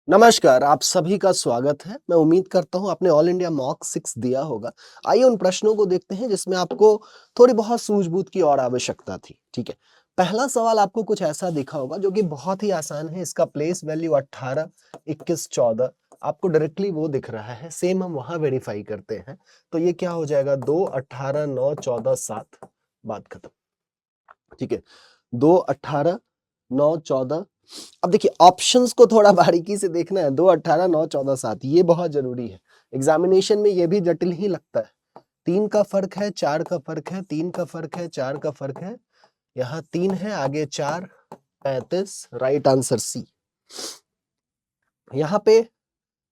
नमस्कार, आप सभी का स्वागत है। मैं उम्मीद करता हूँ आपने ऑल इंडिया मॉक 6 दिया होगा। आइए उन प्रश्नों को देखते हैं जिसमें आपको थोड़ी बहुत सूझबूझ की और आवश्यकता थी, ठीक है। पहला सवाल आपको कुछ ऐसा दिखा होगा जो कि बहुत ही आसान है। इसका प्लेस वैल्यू 18, 21, 14 आपको डायरेक्टली वो दिख रहा है। सेम हम वहां वेरीफाई करते हैं। तो ये क्या हो जाएगा? 2, 18, 9, 14, 7, बात खत्म, ठीक है। 2, 18, 9, 14। अब देखिए ऑप्शंस को थोड़ा बारीकी से देखना है। 2, 18, 9, 14, 7 ये बहुत जरूरी है। एग्जामिनेशन में ये भी जटिल ही लगता है। 3 का फर्क है, 4 का फर्क है, 3 का फर्क है, 4 का फर्क है, यहाँ 3 है, आगे 4, 35। Right answer C. यहाँ पे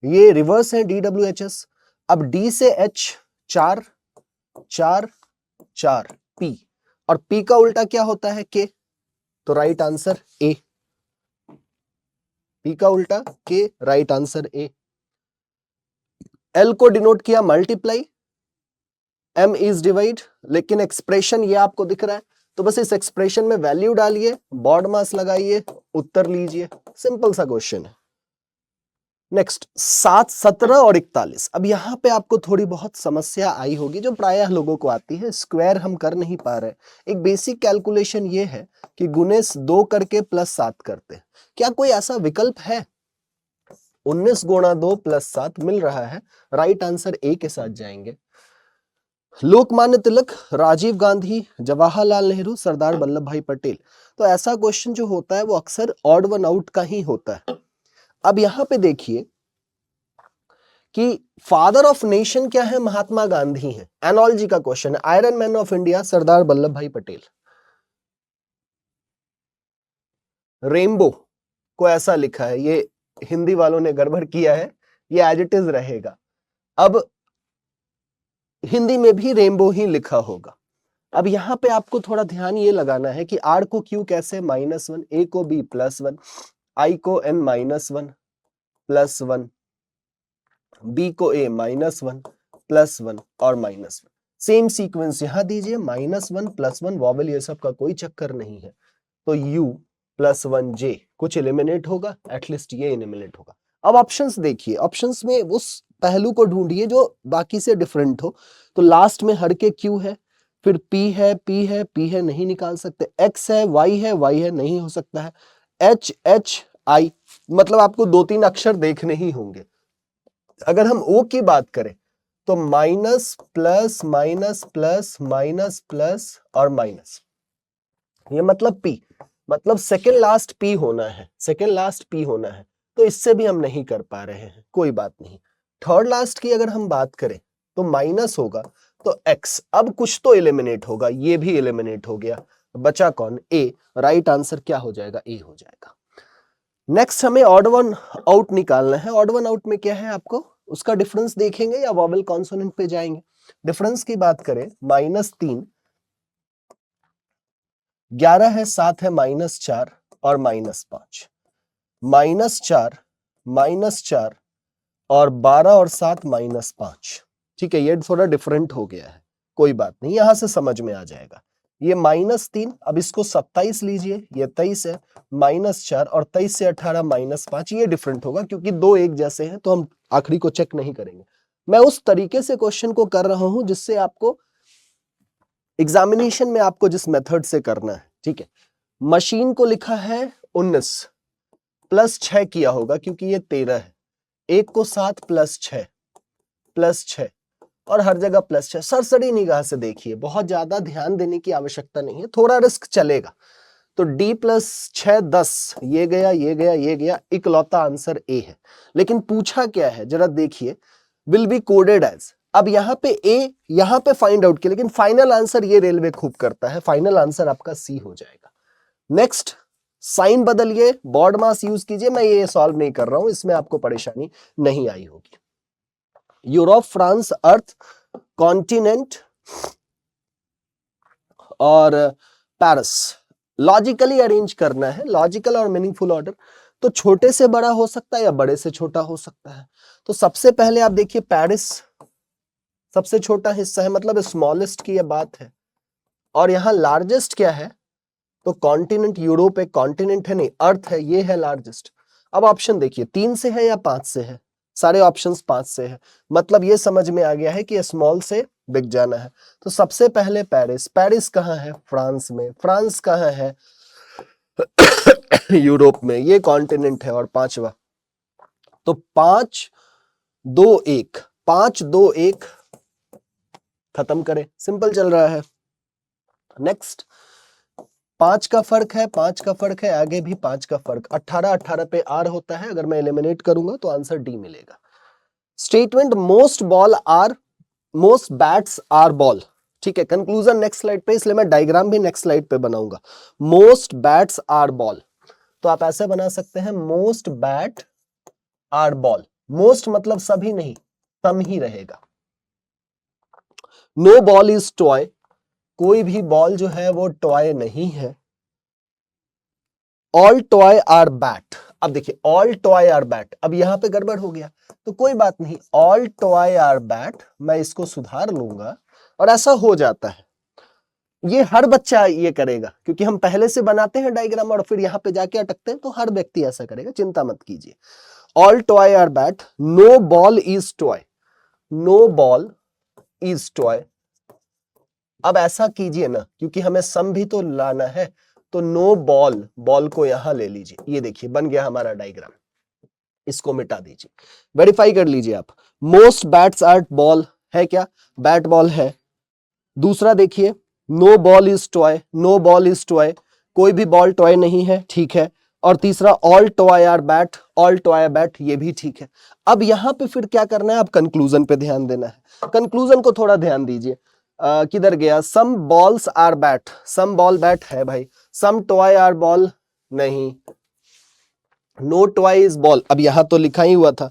ये रिवर्स है DWHS। अब D से H 4, 4, 4 P, और P का उल्टा क्या होता है? K। तो राइट आंसर A। P का उल्टा K, right answer A। L को डिनोट किया मल्टीप्लाई, M इज डिवाइड, लेकिन एक्सप्रेशन ये आपको दिख रहा है तो बस इस एक्सप्रेशन में वैल्यू डालिए, बॉड मास लगाइए, उत्तर लीजिए। सिंपल सा क्वेश्चन है। नेक्स्ट 7, 17 और 41। अब यहाँ पे आपको थोड़ी बहुत समस्या आई होगी जो प्रायः लोगों को आती है। स्क्वायर हम कर नहीं पा रहे। एक बेसिक कैलकुलेशन ये है कि गुने 2 करके +7 करते हैं। क्या कोई ऐसा विकल्प है? 19 गुणा 2 +7 मिल रहा है। राइट आंसर ए के साथ जाएंगे। लोकमान्य तिलक, राजीव गांधी, जवाहरलाल नेहरू, सरदार वल्लभ भाई पटेल। तो ऐसा क्वेश्चन जो होता है वो अक्सर ऑड वन आउट का ही होता है। अब यहां पे देखिए कि फादर ऑफ नेशन क्या है? महात्मा गांधी है। एनोलॉजी का क्वेश्चन है। Iron man of India Sardar Vallabh भाई पटेल। रेनबो को ऐसा लिखा है, ये हिंदी वालों ने गड़बड़ किया है, ये एज इट इज रहेगा। अब हिंदी में भी रेनबो ही लिखा होगा। अब यहां पे आपको थोड़ा ध्यान ये लगाना है कि आर को क्यू कैसे -1, ए को बी +1, आई को n -1 +1, बी को a -1 +1 और -1। सेम सीक्वेंस यहां दीजिए, -1 +1 वॉवेल ये सब का कोई चक्कर नहीं है। तो u +1 j कुछ एलिमिनेट होगा, एटलीस्ट ये एलिमिनेट होगा। अब ऑप्शंस देखिए, ऑप्शंस में उस पहलू को ढूंढिए जो बाकी से डिफरेंट हो। तो लास्ट में हर के q है, फिर p है, p है, p है, नहीं निकाल सकते। x है, y है, नहीं हो सकता है। h, h, i, मतलब आपको 2-3 अक्षर देखने ही होंगे। अगर हम O की बात करें तो minus plus minus plus minus plus और माइनस, ये मतलब P, मतलब सेकेंड लास्ट P होना है, सेकेंड लास्ट P होना है। तो इससे भी हम नहीं कर पा रहे हैं, कोई बात नहीं। थर्ड लास्ट की अगर हम बात करें तो माइनस होगा तो X। अब कुछ तो एलिमिनेट होगा, ये भी एलिमिनेट हो गया, बचा कौन? A। राइट आंसर क्या हो जाएगा? A हो जाएगा। नेक्स्ट हमें ऑड वन आउट निकालना है। ऑड वन आउट में क्या है, आपको उसका डिफरेंस देखेंगे या वॉवेल कॉन्सोनेंट पे जाएंगे? डिफरेंस की बात करें, -3, 11 है, 7 है, -4 और -5, -4, -4 और 12 और 7 -5। ठीक है, ये थोड़ा डिफरेंट हो गया है, कोई बात नहीं, यहां से समझ में आ जाएगा। ये -3, अब इसको 27 लीजिए, ये 23 है, -4 और 23 से 18 -5, ये डिफरेंट होगा क्योंकि दो एक जैसे हैं तो हम आखिरी को चेक नहीं करेंगे। मैं उस तरीके से क्वेश्चन को कर रहा हूं जिससे आपको एग्जामिनेशन में आपको जिस मेथड से करना है, ठीक है। मशीन को लिखा है 19, +6 किया होगा क्योंकि ये 13 है, 1 को 7 +6 +6 और हर जगह +6। सरसरी निगाह से देखिए, बहुत ज्यादा ध्यान देने की आवश्यकता नहीं है, थोड़ा रिस्क चलेगा। तो D +6 10, ये गया, ये गया, ये गया, इकलौता आंसर A है। लेकिन पूछा क्या है जरा देखिए, विल बी कोडेड एज। अब यहाँ पे A, यहाँ पे फाइंड आउट किया, लेकिन फाइनल आंसर ये रेलवे खूब करता है, फाइनल आंसर आपका C हो जाएगा। नेक्स्ट, साइन बदलिए, बॉड मास यूज कीजिए। मैं ये सॉल्व नहीं कर रहा हूं, इसमें आपको परेशानी नहीं आई होगी। यूरोप, फ्रांस, अर्थ, कॉन्टिनेंट और पेरिस लॉजिकली अरेंज करना है, लॉजिकल और मीनिंगफुल ऑर्डर। तो छोटे से बड़ा हो सकता है या बड़े से छोटा हो सकता है। तो सबसे पहले आप देखिए, पेरिस सबसे छोटा हिस्सा है, मतलब स्मॉलेस्ट की यह बात है। और यहां लार्जेस्ट क्या है? तो कॉन्टिनेंट, यूरोप एक कॉन्टिनेंट है नहीं, अर्थ है, ये है लार्जेस्ट। अब ऑप्शन देखिए 3 से है या 5 से है, सारे ऑप्शंस 5 से है, मतलब ये समझ में आ गया है कि स्मॉल से बिग जाना है। तो सबसे पहले पेरिस, पेरिस कहाँ है? फ्रांस में। फ्रांस कहाँ है? यूरोप में, ये कॉन्टिनेंट है। और पांचवा, तो 5 2 1, 5 2 1 खत्म करें, सिंपल चल रहा है। नेक्स्ट 5 का फर्क है, 5 का फर्क है, आगे भी 5 का फर्क, 18 18 पे आर होता है। अगर मैं एलिमिनेट करूंगा तो आंसर डी मिलेगा। Statement most bats are ball, ठीक है। कंक्लूजन नेक्स्ट स्लाइड पे, इसलिए मैं डायग्राम भी नेक्स्ट स्लाइड पे बनाऊंगा। मोस्ट बैट्स आर बॉल, तो आप ऐसे बना सकते हैं, most bat are ball. Most मतलब सभी नहीं, सम ही रहेगा। नो बॉल इज टॉय, कोई भी बॉल जो है वो टॉय नहीं है। ऑल टॉय आर बैट, अब देखिए ऑल टॉय आर बैट, अब यहां पे गड़बड़ हो गया तो कोई बात नहीं, ऑल टॉय आर बैट, मैं इसको सुधार लूंगा और ऐसा हो जाता है। ये हर बच्चा ये करेगा, क्योंकि हम पहले से बनाते हैं डायग्राम और फिर यहां पे जाके अटकते हैं, तो हर व्यक्ति ऐसा करेगा, चिंता मत कीजिए। All toy are bat, no ball is toy, no ball is toy. अब ऐसा कीजिए ना, क्योंकि हमें सम भी तो लाना है, तो नो बॉल, बॉल को यहां ले लीजिए, ये देखिए बन गया हमारा डायग्राम, इसको मिटा दीजिए, वेरीफाई कर लीजिए आप। मोस्ट बैट्स आर बॉल है क्या? बैट बॉल है। दूसरा देखिए, no ball is toy, no ball is toy, कोई भी बॉल टॉय नहीं है, ठीक है। और तीसरा all toy are bat, all toy bat, ये भी ठीक है। अब यहां पे फिर क्या करना है? अब कंक्लूजन पे ध्यान देना है। कंक्लूजन को थोड़ा ध्यान दीजिए। किधर गया? Some balls are bat, some ball bat है भाई। सम टॉय आर बॉल नहीं। नो टॉय इज बॉल, अब यहां तो लिखा ही हुआ था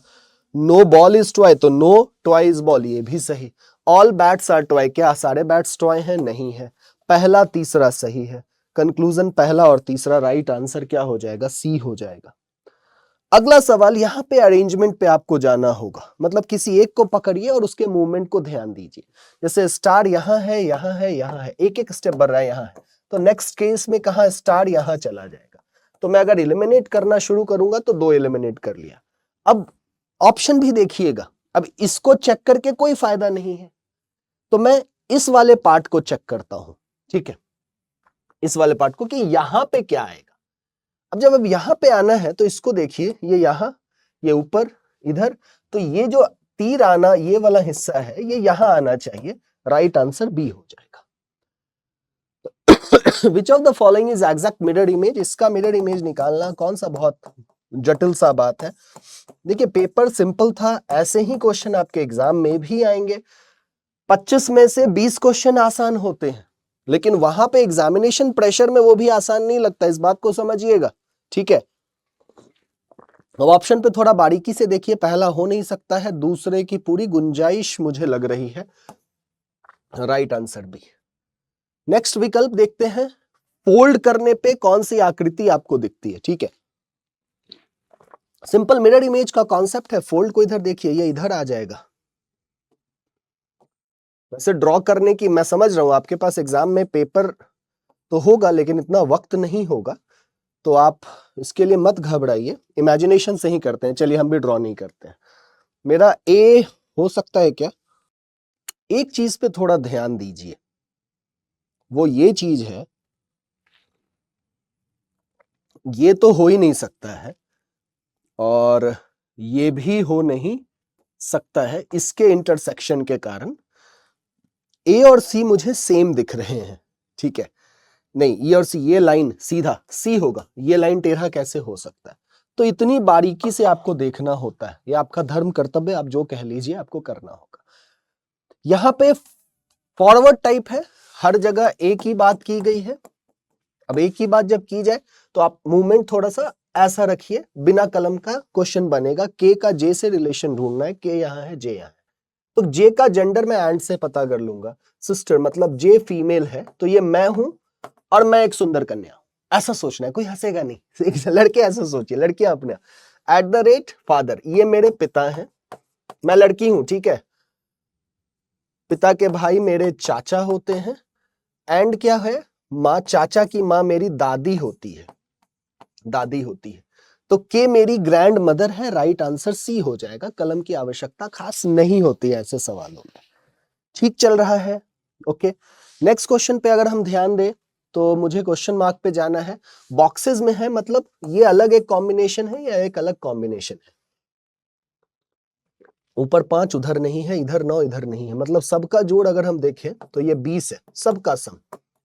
नो बॉल इज टॉय, तो नो टॉय इज बॉल, ये भी सही। ऑल बैट्स आर टॉय, क्या सारे बैट्स टॉय हैं? नहीं है। पहला तीसरा सही है। कंक्लूजन पहला और तीसरा, राइट आंसर क्या हो जाएगा? सी हो जाएगा। अगला सवाल, यहां पे अरेंजमेंट पे आपको जाना होगा, मतलब किसी एक को पकड़िए और उसके मूवमेंट को ध्यान दीजिए। जैसे स्टार यहां है, यहां है, यहां है, एक एक स्टेप बढ़ रहा है, यहां है, तो नेक्स्ट केस में कहां स्टार यहां चला जाएगा। तो मैं अगर एलिमिनेट करना शुरू करूंगा तो 2 एलिमिनेट कर लिया। अब ऑप्शन भी देखिएगा, अब इसको चेक करके कोई फायदा नहीं है, तो मैं इस वाले पार्ट को चेक करता हूं, ठीक है, इस वाले पार्ट को, कि यहां पे क्या आएगा। अब यहां पे आना है तो इसको देखिए, ये यहां, ये ऊपर, इधर, तो ये जो तीर आना, ये वाला हिस्सा है, ये यहां आना चाहिए। राइट आंसर बी हो जाएगा। विच of the following is exact mirror image, इसका मिरर इमेज निकालना कौन सा बहुत जटिल सा बात है। देखिए पेपर सिंपल था, ऐसे ही क्वेश्चन आपके एग्जाम में भी आएंगे। 25 में से 20 क्वेश्चन आसान होते हैं, लेकिन वहां पे एग्जामिनेशन प्रेशर में वो भी आसान नहीं लगता, इस बात को समझिएगा, ठीक है। अब ऑप्शन पे थोड़ा बारीकी से देखिए, पहला हो नहीं सकता है, दूसरे की पूरी गुंजाइश मुझे लग रही है। Right answer B. नेक्स्ट विकल्प देखते हैं, फोल्ड करने पे कौन सी आकृति आपको दिखती है, ठीक है। सिंपल मिरर इमेज का कॉन्सेप्ट है, फोल्ड को इधर देखिए, ये इधर आ जाएगा। वैसे ड्रॉ करने की मैं समझ रहा हूं, आपके पास एग्जाम में पेपर तो होगा, लेकिन इतना वक्त नहीं होगा, तो आप इसके लिए मत घबराइए, इमेजिनेशन से ही करते हैं। चलिए हम भी ड्रॉ नहीं करते हैं। मेरा ए हो सकता है क्या? एक चीज पे थोड़ा ध्यान दीजिए, वो ये चीज है, ये तो हो ही नहीं सकता है और ये भी हो नहीं सकता है, इसके इंटरसेक्शन के कारण ए और सी मुझे सेम दिख रहे हैं, ठीक है। नहीं, ये और सी, ये लाइन सीधा सी होगा, ये लाइन टेढ़ा कैसे हो सकता है? तो इतनी बारीकी से आपको देखना होता है, ये आपका धर्म कर्तव्य, आप जो कह लीजिए, आपको करना होगा। यहां पे फॉरवर्ड टाइप है, हर जगह एक ही बात की गई है। अब एक ही बात जब की जाए तो आप मूवमेंट थोड़ा सा ऐसा रखिए, बिना कलम का क्वेश्चन बनेगा, के का जे से रिलेशन ढूंढना है, के यहां है, जे यहां है, तो जे का जेंडर मैं एंड से पता कर लूंगा। सिस्टर मतलब जे फीमेल है, तो ये मैं हूं और मैं एक सुंदर कन्या, ऐसा सोचना है, कोई हंसेगा नहीं। लड़के ऐसा सोचिए, लड़कियां अपने @फादर, ये मेरे पिता हैं, मैं लड़की हूं, ठीक है। पिता के भाई मेरे चाचा होते हैं, एंड क्या है, माँ, चाचा की माँ मेरी दादी होती है, दादी होती है। तो के मेरी ग्रैंड मदर है, राइट आंसर सी हो जाएगा। कलम की आवश्यकता खास नहीं होती है ऐसे सवालों में। ठीक चल रहा है, ओके। नेक्स्ट क्वेश्चन पे अगर हम ध्यान दें तो मुझे क्वेश्चन मार्क पे जाना है। बॉक्सेस में है, मतलब ये अलग एक कॉम्बिनेशन है या एक अलग कॉम्बिनेशन है। ऊपर 5 उधर नहीं है, इधर 9 इधर नहीं है, मतलब सबका जोड़ अगर हम देखें तो ये 20 है, सबका सम।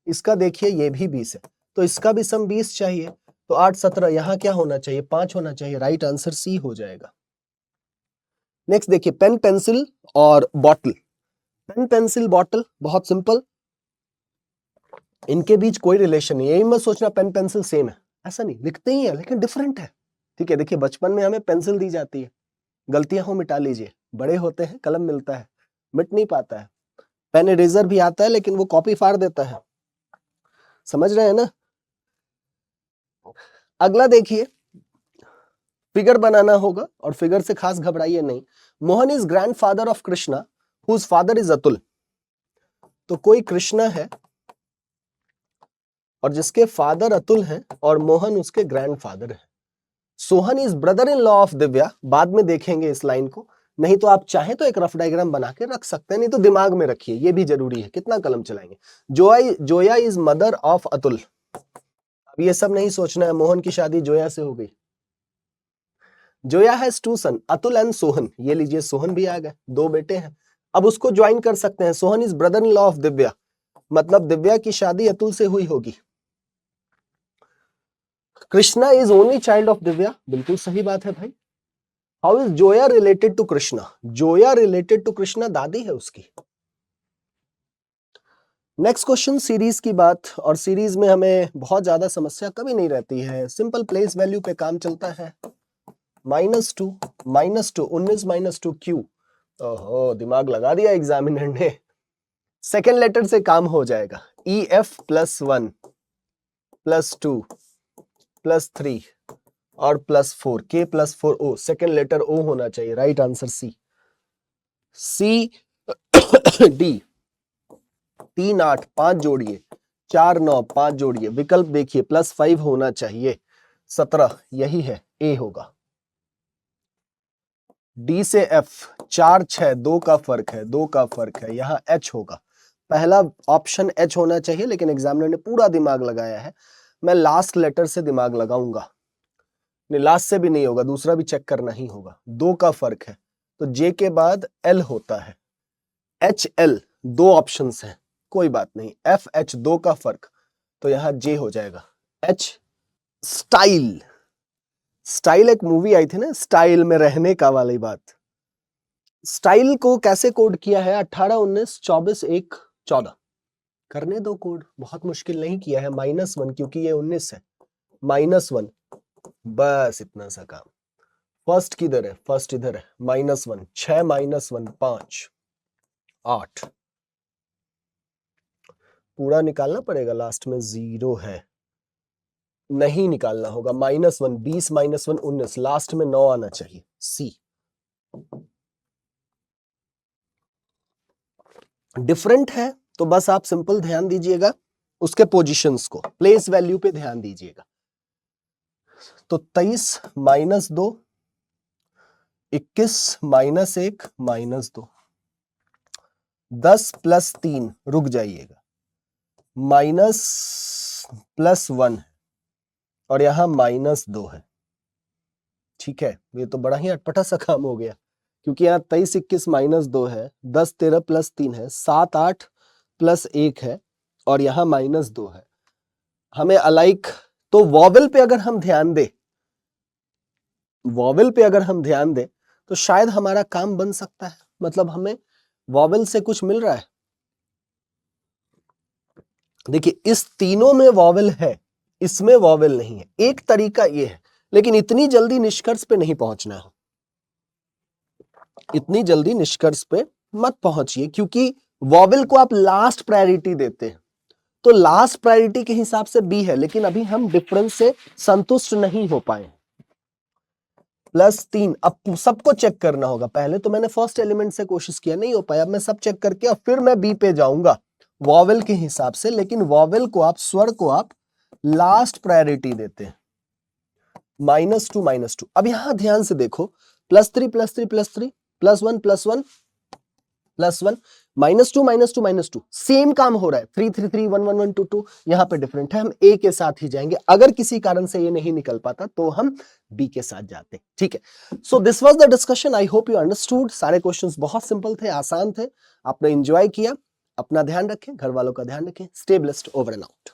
इसका देखिए ये भी 20 है, तो इसका भी सम 20 चाहिए। तो 8 17 यहाँ क्या होना चाहिए, 5 होना चाहिए। राइट आंसर सी हो जाएगा। नेक्स्ट देखिए, पेन पेंसिल और बॉटल। पेन पेंसिल बॉटल बहुत सिंपल, इनके बीच कोई रिलेशन नहीं है। यही मत सोचना पेन पेंसिल सेम है, ऐसा नहीं, लिखते ही है लेकिन डिफरेंट है। ठीक है, देखिए बचपन में हमें पेंसिल दी जाती है, गलतियां हो मिटा लीजिए। बड़े होते हैं कलम मिलता है, मिट नहीं पाता है। पेन इरेजर भी आता है लेकिन वो कॉपी फाड़ देता है। समझ रहे हैं ना। अगला देखिए, फिगर बनाना होगा और फिगर से खास घबराइए नहीं। Mohan is grandfather of Krishna whose father is Atul. तो कोई कृष्णा है और जिसके फादर अतुल हैं और मोहन उसके ग्रैंडफादर है। Sohan is brother in law of Divya. बाद में देखेंगे इस लाइन को, नहीं तो आप चाहें तो एक रफ डायग्राम बना के रख सकते हैं, नहीं तो दिमाग में रखिए, ये भी जरूरी है। कितना कलम चलाएंगे। Zoya is mother of Atul. अब ये सब नहीं सोचना है मोहन की शादी जोया से हो गई। Zoya has 2 son, Atul and Sohan. ये लीजिए सोहन भी आ गए, 2 बेटे हैं। अब उसको ज्वाइन कर सकते हैं। Sohan is brother in law of Divya, मतलब दिव्या की शादी अतुल से हुई होगी। Krishna is only child of Divya, बिल्कुल सही बात है भाई। How is Zoya related to Krishna. Zoya related to Krishna, दादी है उसकी। नेक्स्ट क्वेश्चन सीरीज की बात, और सीरीज में हमें बहुत ज्यादा समस्या कभी नहीं रहती है, सिंपल प्लेस वैल्यू पे काम चलता है। -2 19 -2 क्यू। ओहो, दिमाग लगा दिया एग्जामिनर ने। सेकेंड लेटर से काम हो जाएगा। EF +1 +2 +3 और +4, K +4 O। Second letter O होना चाहिए। Right answer C D। 3 8 5 जोड़िए, 4 9 5 जोड़िए, विकल्प देखिए, +5 होना चाहिए। 17 यही है, A होगा। D से F 4 6 2 का फर्क है, 2 का फर्क है, यहां H होगा। पहला ऑप्शन H होना चाहिए, लेकिन एग्जामिनर ने पूरा दिमाग लगाया है। मैं लास्ट लेटर से दिमाग लगाऊंगा, नहीं लास्ट से भी नहीं होगा, दूसरा भी चेक करना ही होगा। 2 का फर्क है तो J के बाद L होता है। HL 2 ऑप्शंस हैं, कोई बात नहीं। FH 2 का फर्क, तो यहां J हो जाएगा। H style. स्टाइल एक मूवी आई थी ना, स्टाइल में रहने का वाली बात। स्टाइल को कैसे कोड किया है, 18 19 24 1 14। करने दो कोड, बहुत मुश्किल नहीं किया है। -1 क्योंकि ये 19 है, -1, बस इतना सा काम। फर्स्ट किधर है, फर्स्ट इधर है। -1 6 -1 5 8। पूरा निकालना पड़ेगा, लास्ट में 0 है, नहीं निकालना होगा। -1 20 -1 19, लास्ट में 9 आना चाहिए। C। डिफरेंट है तो बस आप सिंपल ध्यान दीजिएगा उसके पोजीशंस को, प्लेस वैल्यू पे ध्यान दीजिएगा। तो 23 -2, 21 -1 -2, 10 +3, रुक जाइएगा, -+1 और यहां -2 है। ठीक है, ये तो बड़ा ही अटपटा सा काम हो गया, क्योंकि यहाँ 23 21 -2 है, 10 13 +3 है, 7 8 +1 है और यहाँ -2 है। हमें अलाइक, तो वॉवेल पे अगर हम ध्यान दें, वॉवेल पे अगर हम ध्यान दें तो शायद हमारा काम बन सकता है, मतलब हमें वॉवेल से कुछ मिल रहा है। देखिए इस तीनों में वॉवेल है, इसमें वॉवेल नहीं है। एक तरीका ये है, लेकिन इतनी जल्दी निष्कर्ष पे नहीं पहुंचना है, इतनी जल्दी निष्कर्ष पे मत पहुंचिए, क्योंकि वॉवेल को आप लास्ट प्रायोरिटी देते हैं। तो लास्ट प्रायोरिटी के हिसाब से बी है, लेकिन अभी हम डिफरेंस से संतुष्ट नहीं हो पाए। +3, अब सबको चेक करना होगा। पहले तो मैंने फर्स्ट एलिमेंट से कोशिश किया, नहीं हो पाया, अब मैं सब चेक करके और फिर मैं बी पे जाऊंगा वॉवेल के हिसाब से। लेकिन वॉवेल को आप, स्वर को आप लास्ट प्रायोरिटी देते हैं। -2 अब यहां ध्यान से देखो, +3 +3 +3 +1 +1 +1 -2 -2 सेम काम हो रहा है। 3 3 3 1 1 1 2 2 यहां पे डिफरेंट है, हम ए के साथ ही जाएंगे। अगर किसी कारण से ये नहीं निकल पाता तो हम बी के साथ जाते। ठीक है, so this was the discussion. I hope you understood. सारे क्वेश्चंस बहुत सिंपल थे, आसान थे, आपने एंजॉय किया। अपना ध्यान रखें, घर वालों का ध्यान रखें। Stay blessed, over and out.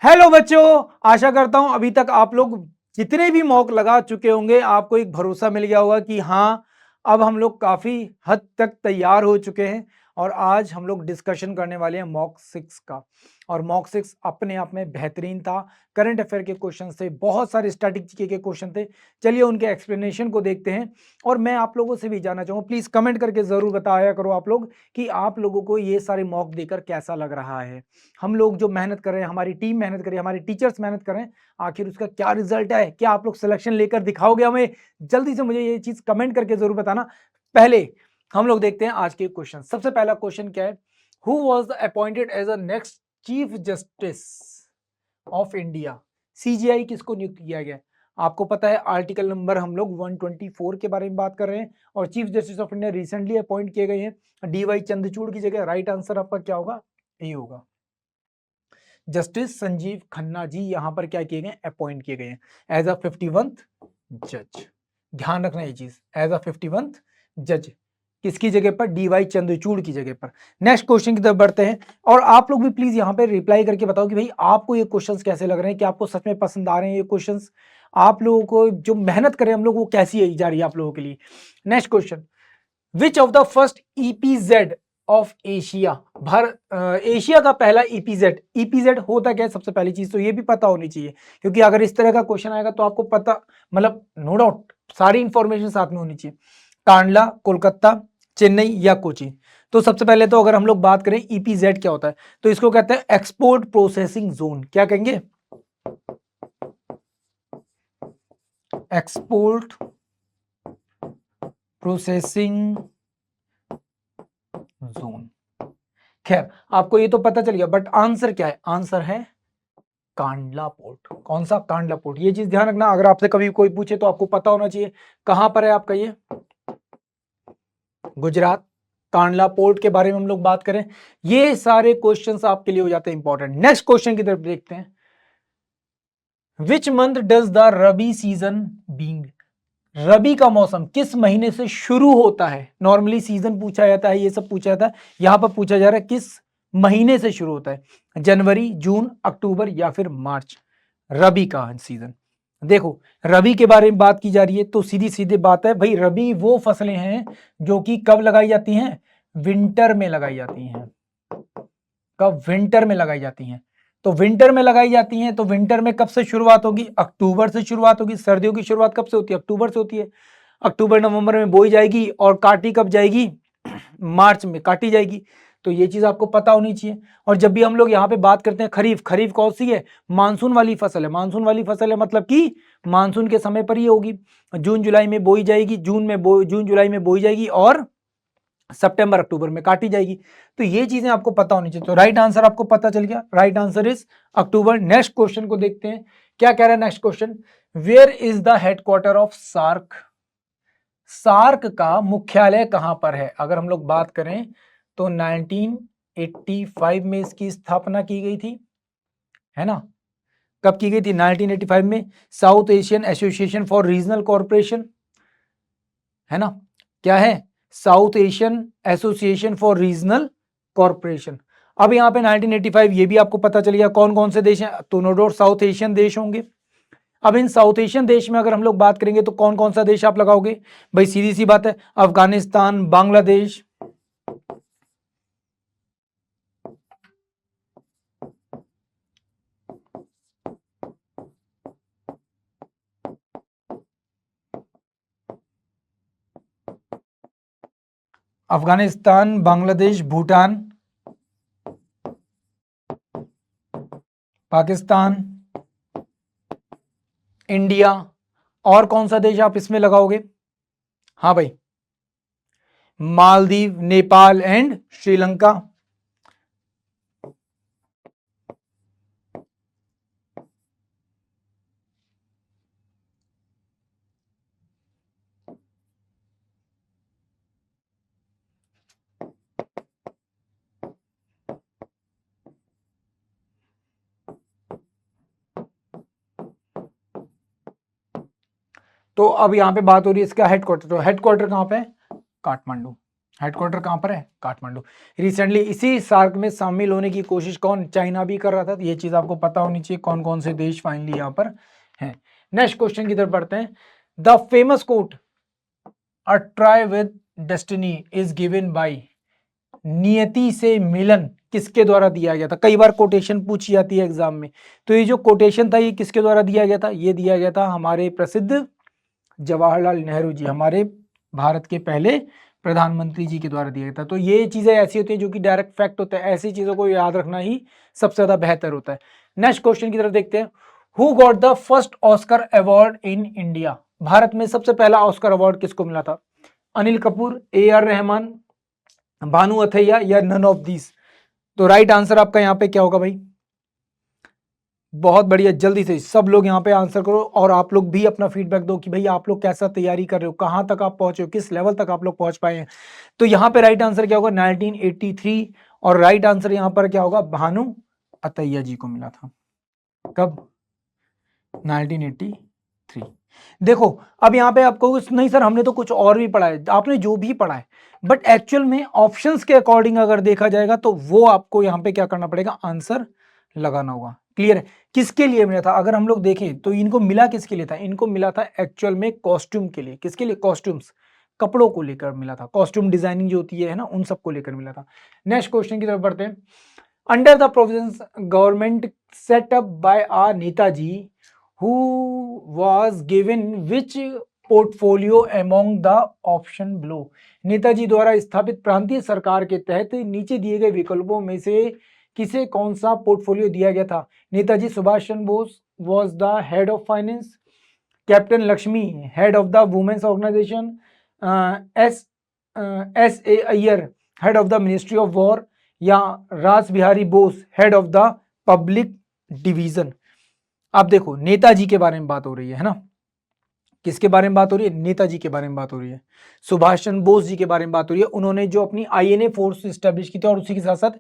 Hello बच्चों, आशा करता हूं अभी तक आप लोग जितने भी मॉक लगा चुके होंगे आपको एक भरोसा मिल गया होगा कि हाँ, अब हम लोग काफी हद तक तैयार हो चुके हैं। और आज हम लोग डिस्कशन करने वाले हैं मॉक 6 का। और मॉक 6 अपने आप में बेहतरीन था। करंट अफेयर के क्वेश्चन थे, बहुत सारे स्टैटिक जीके के क्वेश्चन थे। चलिए उनके एक्सप्लेनेशन को देखते हैं। और मैं आप लोगों से भी जानना चाहूंगा, प्लीज कमेंट करके जरूर बताया करो आप लोग कि आप लोगों को ये सारे मॉक देकर कैसा लग रहा है। हम लोग जो मेहनत कर रहे हैं, हमारी टीम मेहनत कर रही है, हमारे टीचर्स मेहनत कर रहे हैं, आखिर उसका क्या रिजल्ट है? क्या आप लोग सिलेक्शन लेकर दिखाओगे हमें? जल्दी से मुझे ये चीज कमेंट करके जरूर बताना। पहले हम लोग देखते हैं आज के क्वेश्चन। सबसे पहला क्वेश्चन क्या है? Who was the appointed as a next chief justice of India? CJI किसको नियुक्त किया गया? आपको पता है आर्टिकल नंबर हम लोग 124 के बारे में बात कर रहे हैं। और chief justice of India recently appoint किए गए हैं डीवाई चंद्रचूड़ की जगह। राइट आंसर आपका क्या होगा? ए होगा। जस्टिस संजीव खन्ना जी यहां पर क्या किए गए? अपॉइंट किए गए हैं एज अ 51th जज। ध्यान रखना ये चीज, एज अ 51th जज। किसकी जगह पर? डीवाई चंद्रचूड़ की जगह पर। नेक्स्ट क्वेश्चन की तरफ बढ़ते हैं। और आप लोग भी प्लीज यहां पे रिप्लाई करके बताओ कि भाई आपको ये क्वेश्चंस कैसे लग रहे हैं, कि आपको सच में पसंद आ रहे हैं ये क्वेश्चंस? आप लोगों को जो मेहनत करें हम लोग, वो कैसी जा रही है आप लोगों के लिए? Next question, which of the first EPZ of Asia? Asia का पहला ईपीजेड। ईपीजेड होता क्या है? सबसे पहली चीज तो ये भी पता होनी चाहिए, क्योंकि अगर इस तरह का क्वेश्चन आएगा तो आपको पता, मतलब नो डाउट सारी इंफॉर्मेशन साथ में होनी चाहिए। कांडला, कोलकाता, चेन्नई या कोची? तो सबसे पहले तो अगर हम लोग बात करें ईपीजेड क्या होता है, तो इसको कहते हैं एक्सपोर्ट प्रोसेसिंग जोन। क्या कहेंगे? Export processing zone. खैर आपको ये तो पता चल गया, बट आंसर क्या है? आंसर है कांडला पोर्ट। कौन सा? कांडला पोर्ट। ये चीज ध्यान रखना, अगर आपसे कभी कोई पूछे तो आपको पता होना चाहिए कहां पर है आपका ये। गुजरात। कांडला पोर्ट के बारे में हम लोग बात करें, ये सारे क्वेश्चंस आपके लिए हो जाते हैं इंपॉर्टेंट। नेक्स्ट क्वेश्चन की तरफ देखते हैं। Which month does the rabi season being? Rabi का मौसम किस महीने से शुरू होता है? नॉर्मली सीजन पूछा जाता है, ये सब पूछा जाता है, यहां पर पूछा जा रहा है किस महीने से शुरू होता है? जनवरी, जून, अक्टूबर या फिर मार्च? रबी का सीजन। देखो रबी के बारे में बात की जा रही है तो सीधी सीधी बात है भाई, रबी वो फसलें हैं जो कि कब लगाई जाती हैं? विंटर में लगाई जाती हैं। कब? विंटर में लगाई जाती हैं। तो विंटर में लगाई जाती हैं, तो विंटर में कब से शुरुआत होगी? अक्टूबर से शुरुआत होगी। सर्दियों की शुरुआत कब से होती है? अक्टूबर से होती है। अक्टूबर नवंबर में बोई जाएगी और काटी कब जाएगी? मार्च में काटी जाएगी। तो ये चीज आपको पता होनी चाहिए। और जब भी हम लोग यहाँ पे बात करते हैं खरीफ, खरीफ कौन सी है? मानसून वाली फसल है। मानसून वाली फसल है मतलब कि मानसून के समय पर ही होगी। जून जुलाई में बोई जाएगी, जून जुलाई में बोई जाएगी और सितंबर अक्टूबर में काटी जाएगी। तो ये चीजें आपको पता होनी चाहिए। तो राइट आंसर आपको पता चल गया, right answer is October. Next question को देखते हैं, क्या कह रहा है next question? Where is the headquarter of SAARC? SAARC का मुख्यालय कहां पर है? अगर हम लोग बात करें तो 1985 में इसकी स्थापना की गई थी, है ना? कब की गई थी? 1985 में। South Asian association for regional corporation, है ना? क्या है? South Asian association for regional corporation. अब यहाँ पे 1985 ये भी आपको पता चल गया कौन कौन से देश हैं, तो नो डाउट साउथ एशियन देश होंगे। अब इन साउथ एशियन देश में अगर हम लोग बात करेंगे तो कौन कौन सा देश आप लगाओगे? भाई सीधी सी बात है, अफगानिस्तान, बांग्लादेश, अफगानिस्तान, बांग्लादेश, भूटान, पाकिस्तान, इंडिया। और कौन सा देश आप इसमें लगाओगे? हाँ भाई, मालदीव, नेपाल एंड श्रीलंका। तो अब यहाँ पे बात हो रही है इसका हेडक्वार्टर, तो हेडक्वार्टर कहाँ पे है? काठमांडू। हेडक्वार्टर कहाँ पर है? काठमांडू। रिसेंटली इसी सार्क में शामिल होने की कोशिश कौन? चाइना भी कर रहा था, तो ये चीज आपको पता होनी चाहिए कौन कौन से देश फाइनली यहाँ पर हैं। नेक्स्ट क्वेश्चन की तरफ बढ़ते हैं। The famous quote a try with destiny is given by, नियति से मिलन किसके द्वारा दिया गया था? कई बार कोटेशन पूछी जाती है एग्जाम में, तो ये जो कोटेशन था ये किसके द्वारा दिया गया था? ये दिया गया था हमारे प्रसिद्ध जवाहरलाल नेहरू जी, हमारे भारत के पहले प्रधानमंत्री जी के द्वारा दिया गया था। तो ये चीजें ऐसी होती है जो कि डायरेक्ट फैक्ट होता है, ऐसी चीजों को याद रखना ही सबसे ज्यादा बेहतर होता है। नेक्स्ट क्वेश्चन की तरफ देखते हैं। Who got the first Oscar award in India? Bharat में सबसे पहला ऑस्कर अवार्ड किसको मिला था? अनिल कपूर, AR रहमान, भानु अथैया या नन ऑफ दीज? तो राइट आंसर आपका यहाँ पे क्या होगा भाई? बहुत बढ़िया, जल्दी से सब लोग यहाँ पे आंसर करो और आप लोग भी अपना फीडबैक दो कि भाई आप लोग कैसा तैयारी कर रहे हो, कहाँ तक आप पहुंचे हो, किस लेवल तक आप लोग पहुंच पाए हैं। तो यहाँ पे राइट आंसर क्या होगा? 1983। और राइट आंसर यहाँ पर क्या होगा? भानु अथैया जी को मिला था। कब? 1983। देखो अब यहाँ पे आपको नहीं सर हमने तो कुछ और भी पढ़ा है, आपने जो भी पढ़ा है, बट एक्चुअल में ऑप्शंस के अकॉर्डिंग अगर देखा जाएगा तो वो आपको यहाँ पे क्या करना पड़ेगा? आंसर लगाना होगा। क्लियर है? किसके लिए मिला था अगर हम लोग देखें तो इनको मिला किसके लिए था? इनको मिला था एक्चुअल में कॉस्ट्यूम के लिए। किसके लिए? कॉस्ट्यूम्स, कपड़ों को लेकर मिला था। कॉस्ट्यूम डिजाइनिंग जो होती है ना, उन सबको लेकर मिला था। नेक्स्ट क्वेश्चन की तरफ बढ़ते हैं। Under the provisions government set up by आर Netaji who was given which portfolio among the option below? Netaji द्वारा स्थापित प्रांतीय सरकार के तहत नीचे दिए गए विकल्पों में से किसे कौन सा पोर्टफोलियो दिया गया था? Netaji Subhash Chandra Bose was the head of finance, captain Lakshmi head of the women's organization, S.A. Iyer head of the ministry of war, या रास Bihari Bose head of the public division? अब देखो नेताजी के बारे में बात हो रही है ना, किसके बारे में बात हो रही है? नेताजी के बारे में बात हो रही है, सुभाष चंद्र बोस जी के बारे में बात हो रही है। उन्होंने जो अपनी INA फोर्स स्टैब्लिश की थी और उसी के साथ साथ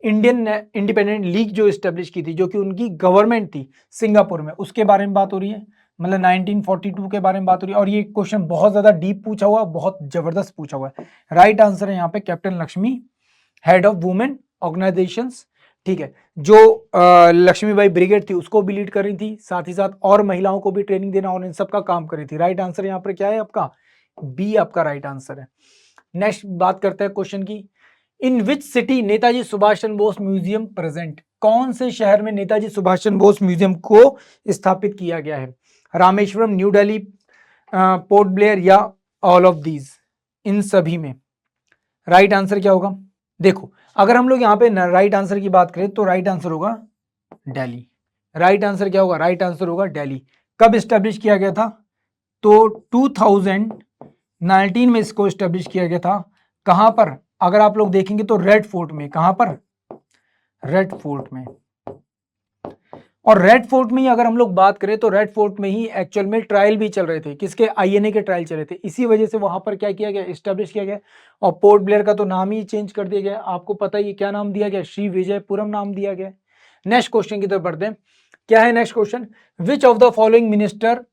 इंडियन इंडिपेंडेंट लीग जो स्टैब्लिश की थी, जो कि उनकी गवर्नमेंट थी सिंगापुर में, उसके बारे में बात हो रही है। मतलब 1942 के बारे में बात हो रही है। और ये क्वेश्चन बहुत ज्यादा डीप पूछा हुआ, बहुत जबरदस्त पूछा हुआ है। राइट आंसर है यहाँ पे captain Lakshmi, head of women organisations. ठीक है, जो लक्ष्मीबाई ब्रिगेड थी उसको भी लीड कर रही थी, साथ ही साथ और महिलाओं को भी ट्रेनिंग देना और इन सब का काम कर रही थी। राइट आंसर यहाँ पर क्या है आपका? बी आपका राइट आंसर है। नेक्स्ट बात करते हैं क्वेश्चन की। In which city Netaji Subhash Chandra Bose museum present? कौन से शहर में नेताजी सुभाष चंद्र बोस म्यूजियम को स्थापित किया गया है? रामेश्वरम, न्यू दिल्ली, पोर्ट ब्लेयर या ऑल ऑफ दीज? इन सभी में राइट आंसर क्या होगा? देखो अगर हम लोग यहाँ पे राइट आंसर की बात करें तो राइट आंसर होगा दिल्ली। राइट आंसर क्या होगा? राइट आंसर होगा दिल्ली। कब स्टैब्लिश किया गया था? तो 2019 में इसको स्टैब्लिश किया गया था। कहां पर? अगर आप लोग देखेंगे तो रेड फोर्ट में। कहां पर? रेड फोर्ट में। और रेड फोर्ट में ही अगर हम लोग बात करें तो रेड फोर्ट में ही एक्चुअल में ट्रायल भी चल रहे थे। किसके? INA के ट्रायल चल रहे थे। इसी वजह से वहां पर क्या किया गया? स्टैब्लिश किया गया। और पोर्ट ब्लेयर का तो नाम ही चेंज कर दिया गया। आपको पता ही क्या नाम दिया गया? श्री विजयपुरम नाम दिया गया। नेक्स्ट क्वेश्चन की तरफ बढ़ते हैं। क्या है next question? Which of the following minister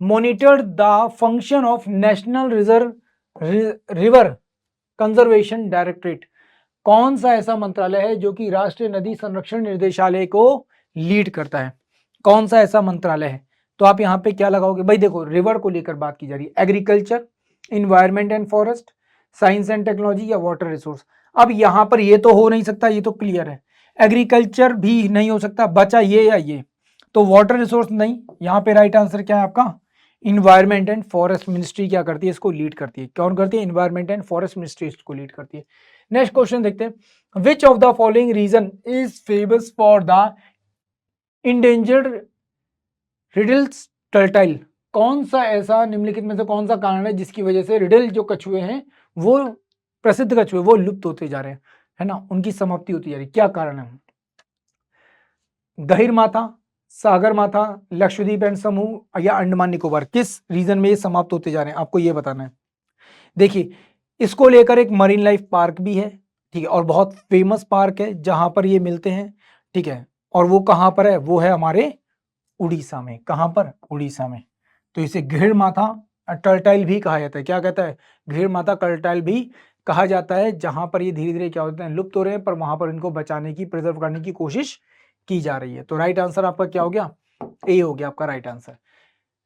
monitored the function of national river conservation directorate? कौन सा ऐसा मंत्रालय है जो कि राष्ट्रीय नदी संरक्षण निर्देशालय को लीड करता है? कौन सा ऐसा मंत्रालय है? तो आप यहाँ पे क्या लगाओगे भाई? देखो रिवर को लेकर बात की जा रही है। Agriculture, environment and forest, science and technology या वाटर रिसोर्स? अब यहाँ पर ये तो हो नहीं सकता, ये तो क्लियर है। एग्रीकल्चर भी नहीं हो सकता, बचा ये या ये। तो वाटर रिसोर्स नहीं। यहाँ पे राइट आंसर क्या है आपका? इन्वायरमेंट एंड फॉरेस्ट मिनिस्ट्री क्या करती है? इसको लीड करती है। कौन करती है? इन्वायरमेंट एंड फॉरेस्ट मिनिस्ट्री इसको लीड करती है। नेक्स्ट क्वेश्चन देखते हैं। Which of the following region is famous for the endangered ridleys turtle? कौन सा ऐसा निम्नलिखित में से कौन सा कारण है जिसकी वजह से रिडल जो कछुए हैं, वो प्रसिद्ध कछुए, वो लुप्त होते जा रहे हैं, है ना, उनकी समाप्ति होती जा रही है? क्या कारण है? गहीर माथा, सागर माथा, लक्षद्वीप एंड समूह या अंडमान निकोबार? किस रीजन में ये समाप्त होते जा रहे हैं आपको ये बताना है। देखिए इसको लेकर एक मरीन लाइफ पार्क भी है, ठीक है, और बहुत फेमस पार्क है जहां पर ये मिलते हैं, ठीक है। और वो कहां पर है? वो है हमारे उड़ीसा में। कहां पर? उड़ीसा में। तो इसे घिड़ माथा टर्टाइल भी कहा जाता है। क्या कहता है? घिड़ माथा टर्टाइल भी कहा जाता है, जहां पर ये धीरे धीरे क्या होते हैं, लुप्त हो रहे हैं, पर वहां पर इनको बचाने की, प्रिजर्व करने की कोशिश की जा रही है। तो राइट आंसर आपका क्या हो गया? ए हो गया आपका right answer.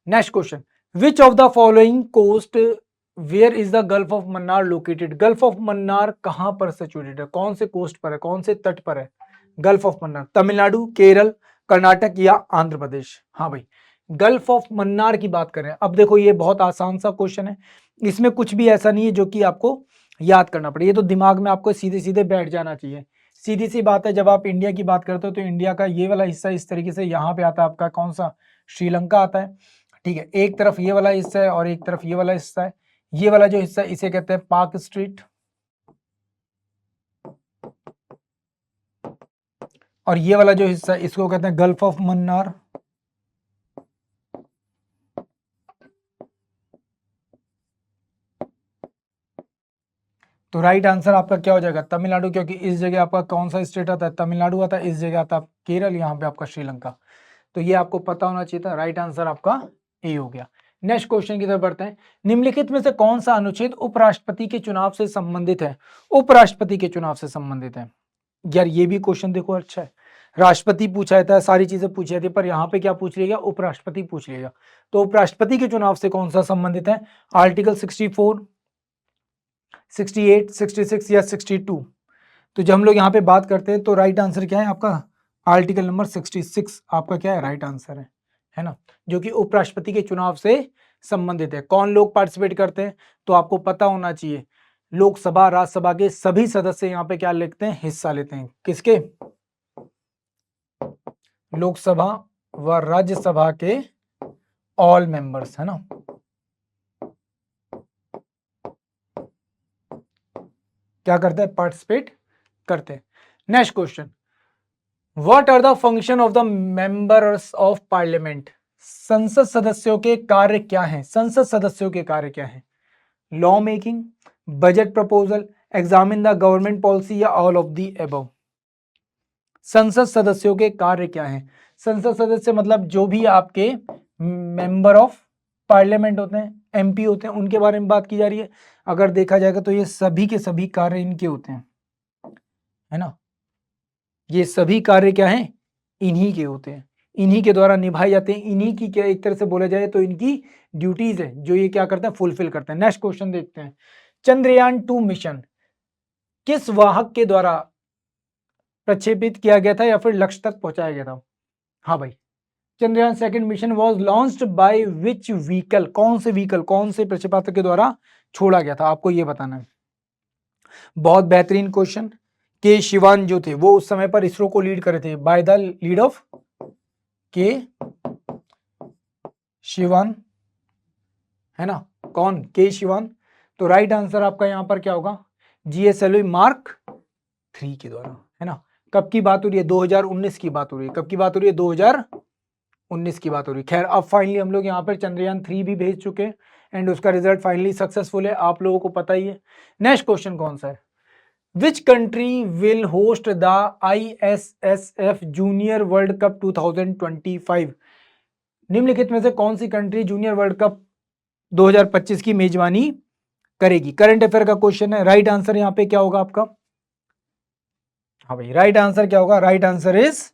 Next question, which of the following coast where is the gulf of Mannar located? Gulf of Mannar कहां पर सिचुएटेड है? कौन से कोस्ट पर है, कौन से तट पर है गल्फ ऑफ मन्नार? तमिलनाडु, केरल, कर्नाटक या आंध्र प्रदेश? हाँ भाई, गल्फ ऑफ मन्नार की बात करें। अब देखो ये बहुत आसान सा क्वेश्चन है, इसमें कुछ भी ऐसा नहीं है जो कि आपको याद करना पड़े, ये तो दिमाग में आपको सीधे सीधे बैठ जाना चाहिए। सीधी सी बात है, जब आप इंडिया की बात करते हो तो इंडिया का ये वाला हिस्सा इस तरीके से यहाँ पे आता है आपका, कौन सा? श्रीलंका आता है, ठीक है। एक तरफ ये वाला हिस्सा है और एक तरफ ये वाला हिस्सा है। ये वाला जो हिस्सा है इसे कहते हैं पाक स्ट्रीट, और ये वाला जो हिस्सा है इसको कहते हैं गल्फ ऑफ मन्नार। तो राइट आंसर आपका क्या हो जाएगा? तमिलनाडु, क्योंकि इस जगह आपका कौन सा स्टेट आता है? तमिलनाडु आता है, इस जगह आता है केरल, यहाँ पे आपका श्रीलंका। तो ये आपको पता होना चाहिए था। राइट आंसर आपका ए हो गया। नेक्स्ट क्वेश्चन की तरफ बढ़ते हैं। निम्नलिखित में से कौन सा अनुच्छेद उपराष्ट्रपति के चुनाव से संबंधित है? उपराष्ट्रपति के चुनाव से संबंधित है। यार ये भी क्वेश्चन देखो अच्छा है, राष्ट्रपति पूछा जाता है, सारी चीजें पूछी जाती है, पर यहाँ पे क्या पूछ लिया? उपराष्ट्रपति पूछ लिया। तो उपराष्ट्रपति के चुनाव से कौन सा संबंधित है? आर्टिकल 64, 68, 66 या 62? तो जब हम लोग यहाँ पे बात करते हैं तो राइट आंसर क्या है आपका? आर्टिकल नंबर 66 आपका क्या है? राइट आंसर है ना, जो कि उपराष्ट्रपति के चुनाव से संबंधित है। कौन लोग पार्टिसिपेट करते हैं? तो आपको पता होना चाहिए, लोकसभा राज्यसभा के सभी सदस्य यहाँ पे क्या लेते हैं? हिस्सा लेते हैं। किसके? लोकसभा व राज्यसभा के ऑल मेंबर्स, है ना। क्या करते हैं? पार्टिसिपेट करते हैं। Next question, what are the function of the members of parliament? संसद सदस्यों के कार्य क्या हैं? संसद सदस्यों के कार्य क्या हैं? Law making, budget proposal, examine the government policy या ऑल ऑफ द अबव? संसद सदस्यों के कार्य क्या हैं? संसद सदस्य मतलब जो भी आपके मेंबर ऑफ पार्लियामेंट होते हैं, एमपी होते हैं, उनके बारे में बात की जा रही है। अगर देखा जाएगा तो ये सभी के सभी कार्य इनके होते हैं, है ना। ये सभी कार्य क्या हैं? इन्हीं के होते हैं, इन्हीं के द्वारा निभाए जाते हैं, इन्हीं की क्या एक तरह से बोला जाए तो इनकी ड्यूटीज है जो ये क्या करते हैं? फुलफिल करते हैं। नेक्स्ट क्वेश्चन देखते हैं, चंद्रयान 2 मिशन किस वाहक के द्वारा प्रक्षेपित किया गया था या फिर लक्ष्य तक पहुंचाया गया था? हाँ भाई, Chandrayaan 2 mission was launched by which vehicle? कौन से व्हीकल, कौन से प्रक्षेपास्त्र के द्वारा छोड़ा गया था? आपको ये बताना है। बहुत बेहतरीन क्वेश्चन। के शिवान जो थे वो उस समय पर इसरो को लीड कर रहे थे, बाय द लीड ऑफ के शिवान, है ना। कौन? के शिवान। तो राइट आंसर आपका यहां पर क्या होगा? GSLV मार्क 3 के द्वारा, है ना। कब की बात हो रही है? 2019 की बात हो रही है। कब की बात हो रही है? 2019 की बात हो रही है। खैर, अब फाइनली हम लोग यहाँ पर चंद्रयान 3 भी भेज चुके हैं एंड उसका रिजल्ट फाइनली सक्सेसफुल है, आप लोगों को पता ही है। नेक्स्ट क्वेश्चन कौन सा है? Which country will host the ISSF junior world cup 2025? निम्नलिखित में से कौन सी कंट्री जूनियर वर्ल्ड कप 2025 की मेजबानी करेगी? करंट अफेयर का क्वेश्चन है। राइट आंसर यहाँ पे क्या होगा आपका? हाँ भाई, राइट आंसर क्या होगा? Right answer is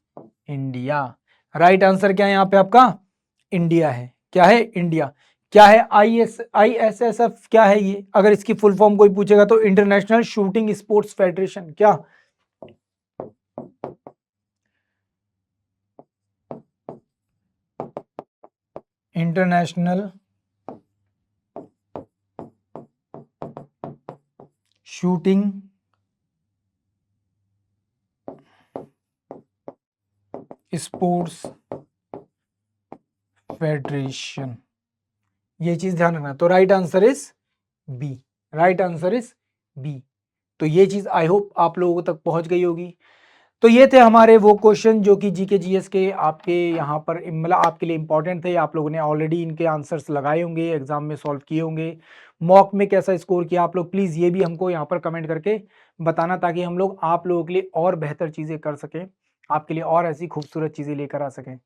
India. Right answer क्या है यहाँ पे आपका? इंडिया है। क्या है? इंडिया। क्या है ISSF? क्या है ये? अगर इसकी फुल फॉर्म कोई पूछेगा तो इंटरनेशनल शूटिंग स्पोर्ट्स फेडरेशन। क्या? इंटरनेशनल शूटिंग स्पोर्ट्स फेडरेशन, ये चीज ध्यान रखना। तो right answer is B. Right answer is B. तो ये चीज आई होप आप लोगों तक पहुंच गई होगी। तो ये थे हमारे वो क्वेश्चन जो कि जीके जीएस के आपके यहाँ पर मतलब आपके लिए इंपॉर्टेंट थे। आप लोगों ने ऑलरेडी इनके आंसर्स लगाए होंगे, एग्जाम में सॉल्व किए होंगे। मॉक में कैसा स्कोर किया आप लोग, प्लीज़ ये भी हमको यहाँ पर कमेंट करके बताना, ताकि हम लोग आप लोगों के लिए और बेहतर चीज़ें कर सकें, आपके लिए और ऐसी खूबसूरत चीज़ें लेकर आ सकें।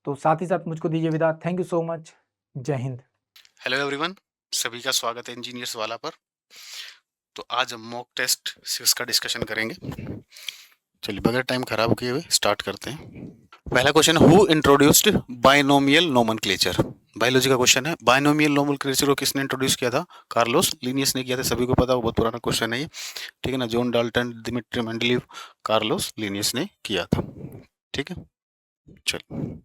तो साथ ही साथ मुझको दीजिए विदा। Thank you so much. जय हिंद। हेलो एवरीवन, सभी का स्वागत है इंजीनियर्स वाला पर। तो आज हम मॉक टेस्ट 6 का डिस्कशन करेंगे। चलिए बगैर टाइम खराब किए हुए स्टार्ट करते हैं। पहला question, who introduced binomial nomenclature. Biology का क्वेश्चन है। बाइनोमियल नोमेनक्लेचर को किसने इंट्रोड्यूस किया था? कार्लोस लिनियस ने किया था। सभी को पता हो, बहुत पुराना क्वेश्चन है ये, ठीक है ना। John Dalton, Dmitry Mendeleev, Carlos Linnaeus ने किया था, ठीक है। चलो,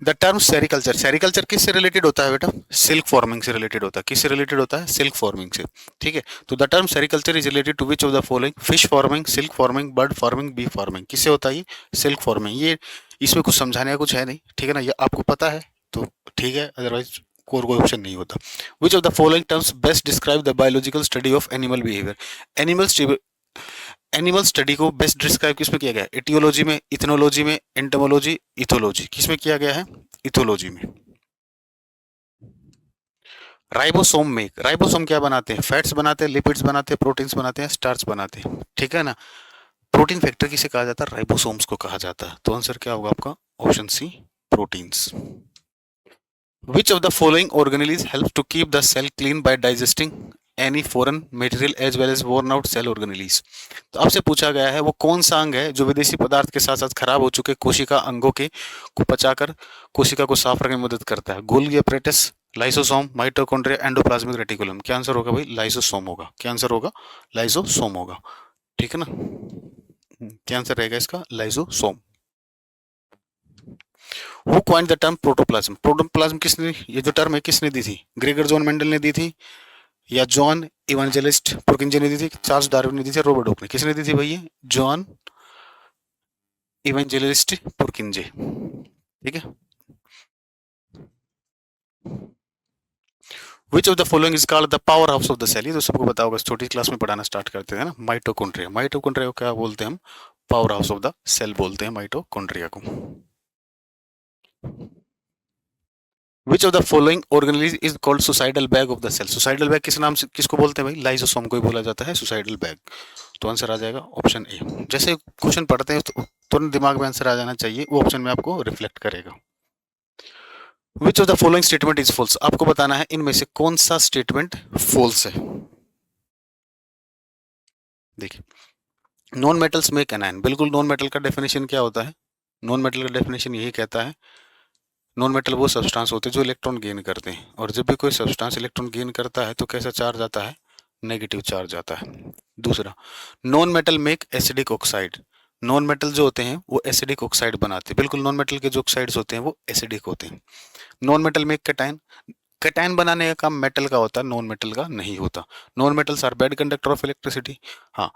द टर्म सेरिकल्चर, सेरिकल्चर किससे रिलेटेड होता है बेटा? सिल्क फॉर्मिंग से रिलेटेड होता है। किससे रिलेटेड होता है? सिल्क फॉर्मिंग से, ठीक है। तो the term sericulture is related to which of the following? Fish farming, silk farming, bird farming, bee farming. किससे होता है ये? Silk farming. ये इसमें कुछ समझाने का कुछ है नहीं, ठीक है ना। ये आपको पता है तो ठीक है, अदरवाइज कोई ऑप्शन नहीं होता। विच of the following terms best describe the biological study of animal behaviour. Animal study को बेस्ट डिस्क्राइब किसमें किया गया है? एटियोलॉजी में, इथनोलॉजी में, एंटोमोलॉजी, इथोलॉजी। किसमें किया गया है? इथोलॉजी में। राइबोसोम में, राइबोसोम क्या बनाते हैं? फैट्स बनाते हैं, लिपिड्स बनाते हैं, प्रोटीन्स बनाते हैं, स्टार्च बनाते हैं, ठीक है ना। प्रोटीन फैक्टर किसे कहा जाता है? राइबोसोम्स को कहा जाता है। तो आंसर क्या होगा आपका? Option C, proteins. Which of the following organelles helps to keep the cell clean by digesting any foreign material as well as worn out cell organelles? तो आपसे पूछा गया है वो कौन सा अंग है जो विदेशी पदार्थ के साथ साथ खराब हो चुके कोशिका अंगों के को पचाकर कोशिका को साफ रखने में मदद करता है? Golgi apparatus, lysosome, mitochondria, endoplasmic reticulum. क्या आंसर होगा भाई? लाइसोसोम होगा। क्या आंसर होगा? लाइसोसोम होगा, ठीक है ना। क्या आंसर रहेगा इसका? Lysosome. Who coined the term protoplasm? Protoplasm किसने, ये जो टर्म है किसने दी थी? ग्रेगर जॉन मेंडल ने दी थी, या जॉन इवेंजेलिस्ट पुरकिंजे ने दी थी, चार्ल्स डार्विन ने दी थी, रॉबर्ट हुक ने? किसने दी थी भाई? ये जॉन इवेंजेलिस्ट पुरकिंजे, ठीक है। Which of the following is called the power house of the cell? ये तो सबको पता होगा, छोटी क्लास में पढ़ाना स्टार्ट करते हैं ना। माइटोकॉन्ड्रिया, माइटोकॉन्ड्रिया को क्या बोलते हैं हम? Powerhouse of the cell बोलते हैं माइटोकॉन्ड्रिया को। Which of the following organelle is called suicidal bag of the cell? suicidal bag किस नाम से, किसको बोलते हैं भाई? लाइसोसोम को ही बोला जाता है suicidal bag। तो आंसर आ जाएगा ऑप्शन ए। जैसे क्वेश्चन पढ़ते हैं तो तुरंत दिमाग में आंसर आ जाना चाहिए, वो ऑप्शन में आपको रिफ्लेक्ट करेगा। Which of the following statement is false? आपको बताना है इनमें से कौन सा स्टेटमेंट फॉल्स है। देखिए, नॉन मेटल्स मेक एनायन, बिल्कुल नॉन मेटल का डेफिनेशन क्या होता है? नॉन मेटल का डेफिनेशन यही कहता है, नॉन मेटल वो सब्सटेंस होते हैं जो इलेक्ट्रॉन गेन करते हैं, और जब भी कोई सब्सटेंस इलेक्ट्रॉन गेन करता है तो कैसा चार्ज आता है? नेगेटिव चार्ज आता है। दूसरा, non metal make acidic oxide, non metal जो होते हैं वो एसिडिक ऑक्साइड बनाते हैं, बिल्कुल नॉन मेटल के जो ऑक्साइड्स होते हैं वो एसिडिक होते हैं। Non metal make cation, cation बनाने का काम मेटल का होता है, नॉन मेटल का नहीं होता। Non metals are bad conductor of electricity, हाँ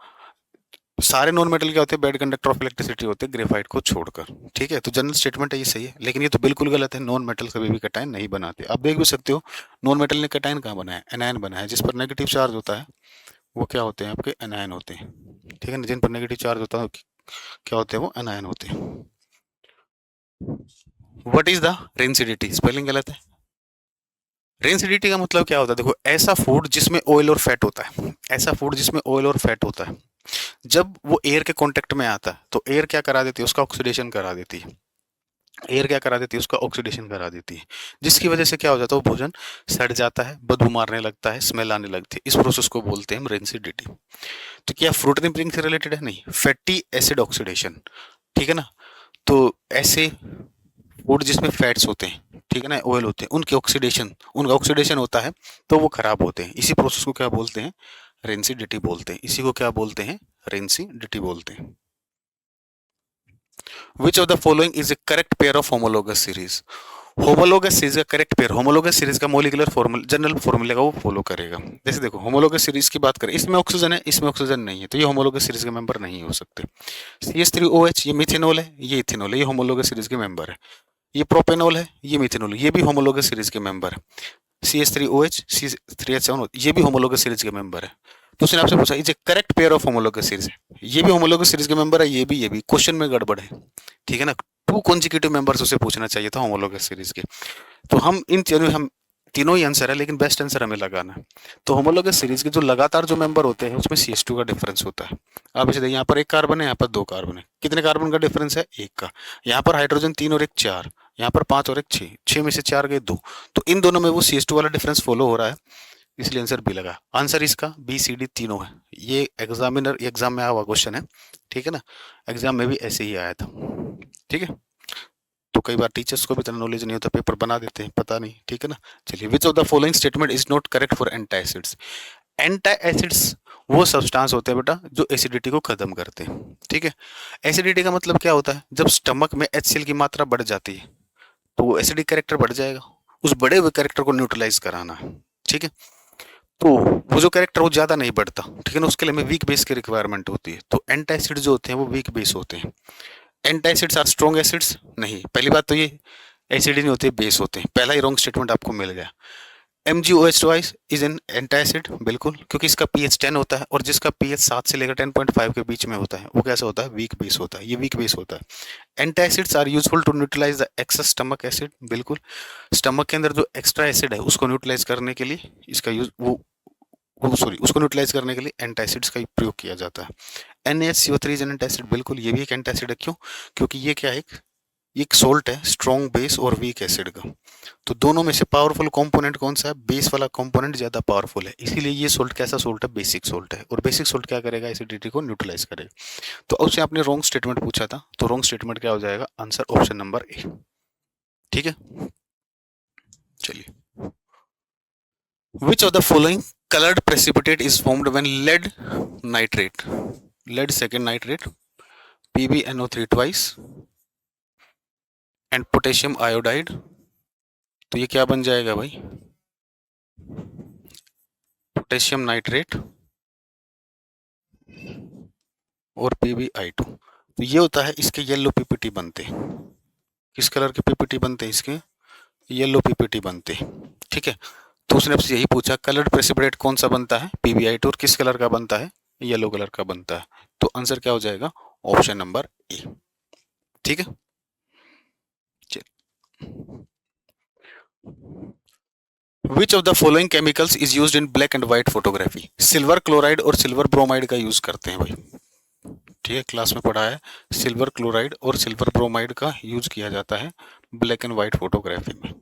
सारे नॉन मेटल क्या होते हैं? बैड कंडक्टर ऑफ इलेक्ट्रिसिटी होते हैं, ग्रेफाइट को छोड़कर, ठीक है। तो जनरल स्टेटमेंट है ये सही है, लेकिन ये तो बिल्कुल गलत है। नॉन मेटल कभी भी कैटायन नहीं बनाते। आप देख भी सकते हो नॉन मेटल ने कैटायन कहाँ बनाया? एनायन बनाया। जिस पर नेगेटिव चार्ज होता है वो क्या होते हैं? आपके एनायन होते हैं, ठीक है ना। जिन पर नेगेटिव चार्ज होता है क्या होते हैं? वो एनायन होते हैं। What is the rancidity? Spelling गलत है। रेंसिडिटी का मतलब क्या होता है? देखो, ऐसा फूड जिसमें ऑयल और फैट होता है, ऐसा फूड जिसमें ऑयल और फैट होता है, जब वो एयर के कांटेक्ट में आता है तो एयर क्या करा देती है? उसका ऑक्सीडेशन करा देती है। एयर क्या करा देती है? उसका ऑक्सीडेशन करा देती है, जिसकी वजह से क्या हो जाता है? वो भोजन सड़ जाता है, बदबू मारने लगता है, स्मेल आने लगती है। इस प्रोसेस को बोलते हैं हम रेंसिडिटी। तो क्या फ्रूट निपलिंग से रिलेटेड है? नहीं, फैटी एसिड ऑक्सीडेशन, ठीक है ना। तो ऐसे फूड जिसमें फैट्स होते हैं, ठीक है ना, ऑयल होते हैं, उनके ऑक्सीडेशन, उनका ऑक्सीडेशन होता है तो वो खराब होते हैं। इसी प्रोसेस को क्या बोलते हैं? रेंसिडिटी बोलते हैं। इसी को क्या बोलते हैं? रेंसिडिटी बोलते हैं। Which of the following is a correct pair of homologous series? Homologous series का करेक्ट पेयर, होमोलोगस सीरीज का मॉलिक्यूलर फॉर्मूला, जनरल फॉर्मूला का वो फॉलो करेगा। जैसे देखो, होमोलोगस सीरीज की बात करें, इसमें ऑक्सीजन है, इसमें ऑक्सीजन नहीं है, तो ये होमोलोगस सीरीज के मेंबर नहीं हो सकते। CH3OH ये मिथेनॉल है, ये इथेनॉल है, ये होमोलोगस सीरीज के मेंबर है। ये प्रोपेनॉल है, ये मिथेनॉल, ये भी होमोलोगस सीरीज के मेंबर है। CH3OH, C3H7 ये भी होमोलोगस सीरीज के मेंबर है। तो उसने आपसे पूछा, ये correct pair of homologous series है, ये भी होमोलोगस सीरीज के मेंबर है, ये भी क्वेश्चन में गड़बड़ है, ठीक है ना। 2 कॉन्जिक्यूटिव मेंबर्स उसे पूछना चाहिए था होमोलोगस सीरीज के। तो हम तीनों ही आंसर है, लेकिन बेस्ट आंसर हमें लगाना है। तो होमोलोगस सीरीज के जो लगातार जो मेंबर होते हैं उसमें CH2 का डिफरेंस होता है। अब इसे देखिए, यहाँ पर 1 कार्बन है, यहाँ पर 2 कार्बन है, कितने कार्बन का डिफरेंस है? 1 का। यहाँ पर हाइड्रोजन 3 और 1 4, यहाँ पर 5 और एक 6, 6 में से 4 गए 2, तो इन दोनों में वो CH2 वाला डिफरेंस फॉलो हो रहा है, इसलिए आंसर बी लगा। आंसर इसका बी सी डी तीनों है। ये एग्जाम में आया हुआ क्वेश्चन है, ठीक है ना, एग्जाम में भी ऐसे ही आया था, ठीक है। तो कई बार टीचर्स को भी इतना नॉलेज नहीं होता, पेपर बना देते हैं, पता नहीं, ठीक है ना। चलिए, विच of the following statement is not correct for anti acids. Anti acids वो सब्सटेंस होते हैं बेटा जो एसिडिटी को खत्म करते हैं, ठीक है। एसिडिटी का मतलब क्या होता है, जब स्टमक में HCl की मात्रा बढ़ जाती है तो वो एसिडिक कैरेक्टर बढ़ जाएगा, उस बढ़े हुए कैरेक्टर को न्यूट्रलाइज कराना है, ठीक है। तो वो जो कैरेक्टर वो ज्यादा नहीं बढ़ता, ठीक है ना, उसके लिए हमें वीक बेस की रिक्वायरमेंट होती है। तो एंटी एसिड जो होते हैं वो वीक बेस होते हैं। Anti acids are strong acids नहीं, पहली बात तो ये एसिड नहीं होते, बेस होते हैं, पहला ही रॉन्ग स्टेटमेंट आपको मिल गया। MgOH2 is an anti acid, बिल्कुल, क्योंकि इसका pH 10 होता है और जिसका pH 7 से लेकर 10.5 के बीच में होता है वो कैसा होता है, वीक बेस होता है, ये वीक बेस होता है। Anti acids are useful to neutralise the excess stomach acid, बिल्कुल, स्टमक के अंदर जो एक्स्ट्रा एसिड है उसको न्यूट्रलाइज करने के लिए इसका यूज उसको न्यूट्रलाइज करने के लिए एंटी एसिड्स का प्रयोग किया जाता है। NaHCO3 is an anti acid, बिल्कुल, ये भी एक एंटी एसिड है, क्यों, क्योंकि ये क्या है, एक सोल्ट है, स्ट्रॉन्ग बेस और वीक एसिड का। तो दोनों में से पावरफुल कंपोनेंट कौन सा है, बेस वाला कंपोनेंट ज्यादा पावरफुल है, इसीलिए ये सोल्ट कैसा सोल्ट है, बेसिक सोल्ट है, और बेसिक सोल्ट क्या करेगा, एसिडिटी को न्यूट्रलाइज करेगा। तो उससे आपने रॉन्ग स्टेटमेंट पूछा था, तो रॉन्ग स्टेटमेंट क्या हो जाएगा, आंसर ऑप्शन नंबर ए, ठीक है। चलिए, विच of the following colored precipitate is formed when lead nitrate, lead second nitrate, PbNO3 twice and potassium iodide, तो ये क्या बन जाएगा भाई, पोटेशियम नाइट्रेट और PbI2। तो ये होता है, इसके येलो PPT बनते हैं, किस कलर के PPT बनते हैं, इसके येलो PPT बनते हैं, ठीक है। तो उसने आपसे यही पूछा कलर्ड प्रेसिपिटेट कौन सा बनता है, PbI2, और किस कलर का बनता है, येलो कलर का बनता है। तो आंसर क्या हो जाएगा, ऑप्शन नंबर ए, ठीक है। विच of the following chemicals is used in black and white photography. Silver chloride और सिल्वर ब्रोमाइड का यूज करते हैं भाई, ठीक है, क्लास में पढ़ा है, सिल्वर क्लोराइड और सिल्वर ब्रोमाइड का यूज किया जाता है ब्लैक एंड व्हाइट फोटोग्राफी में।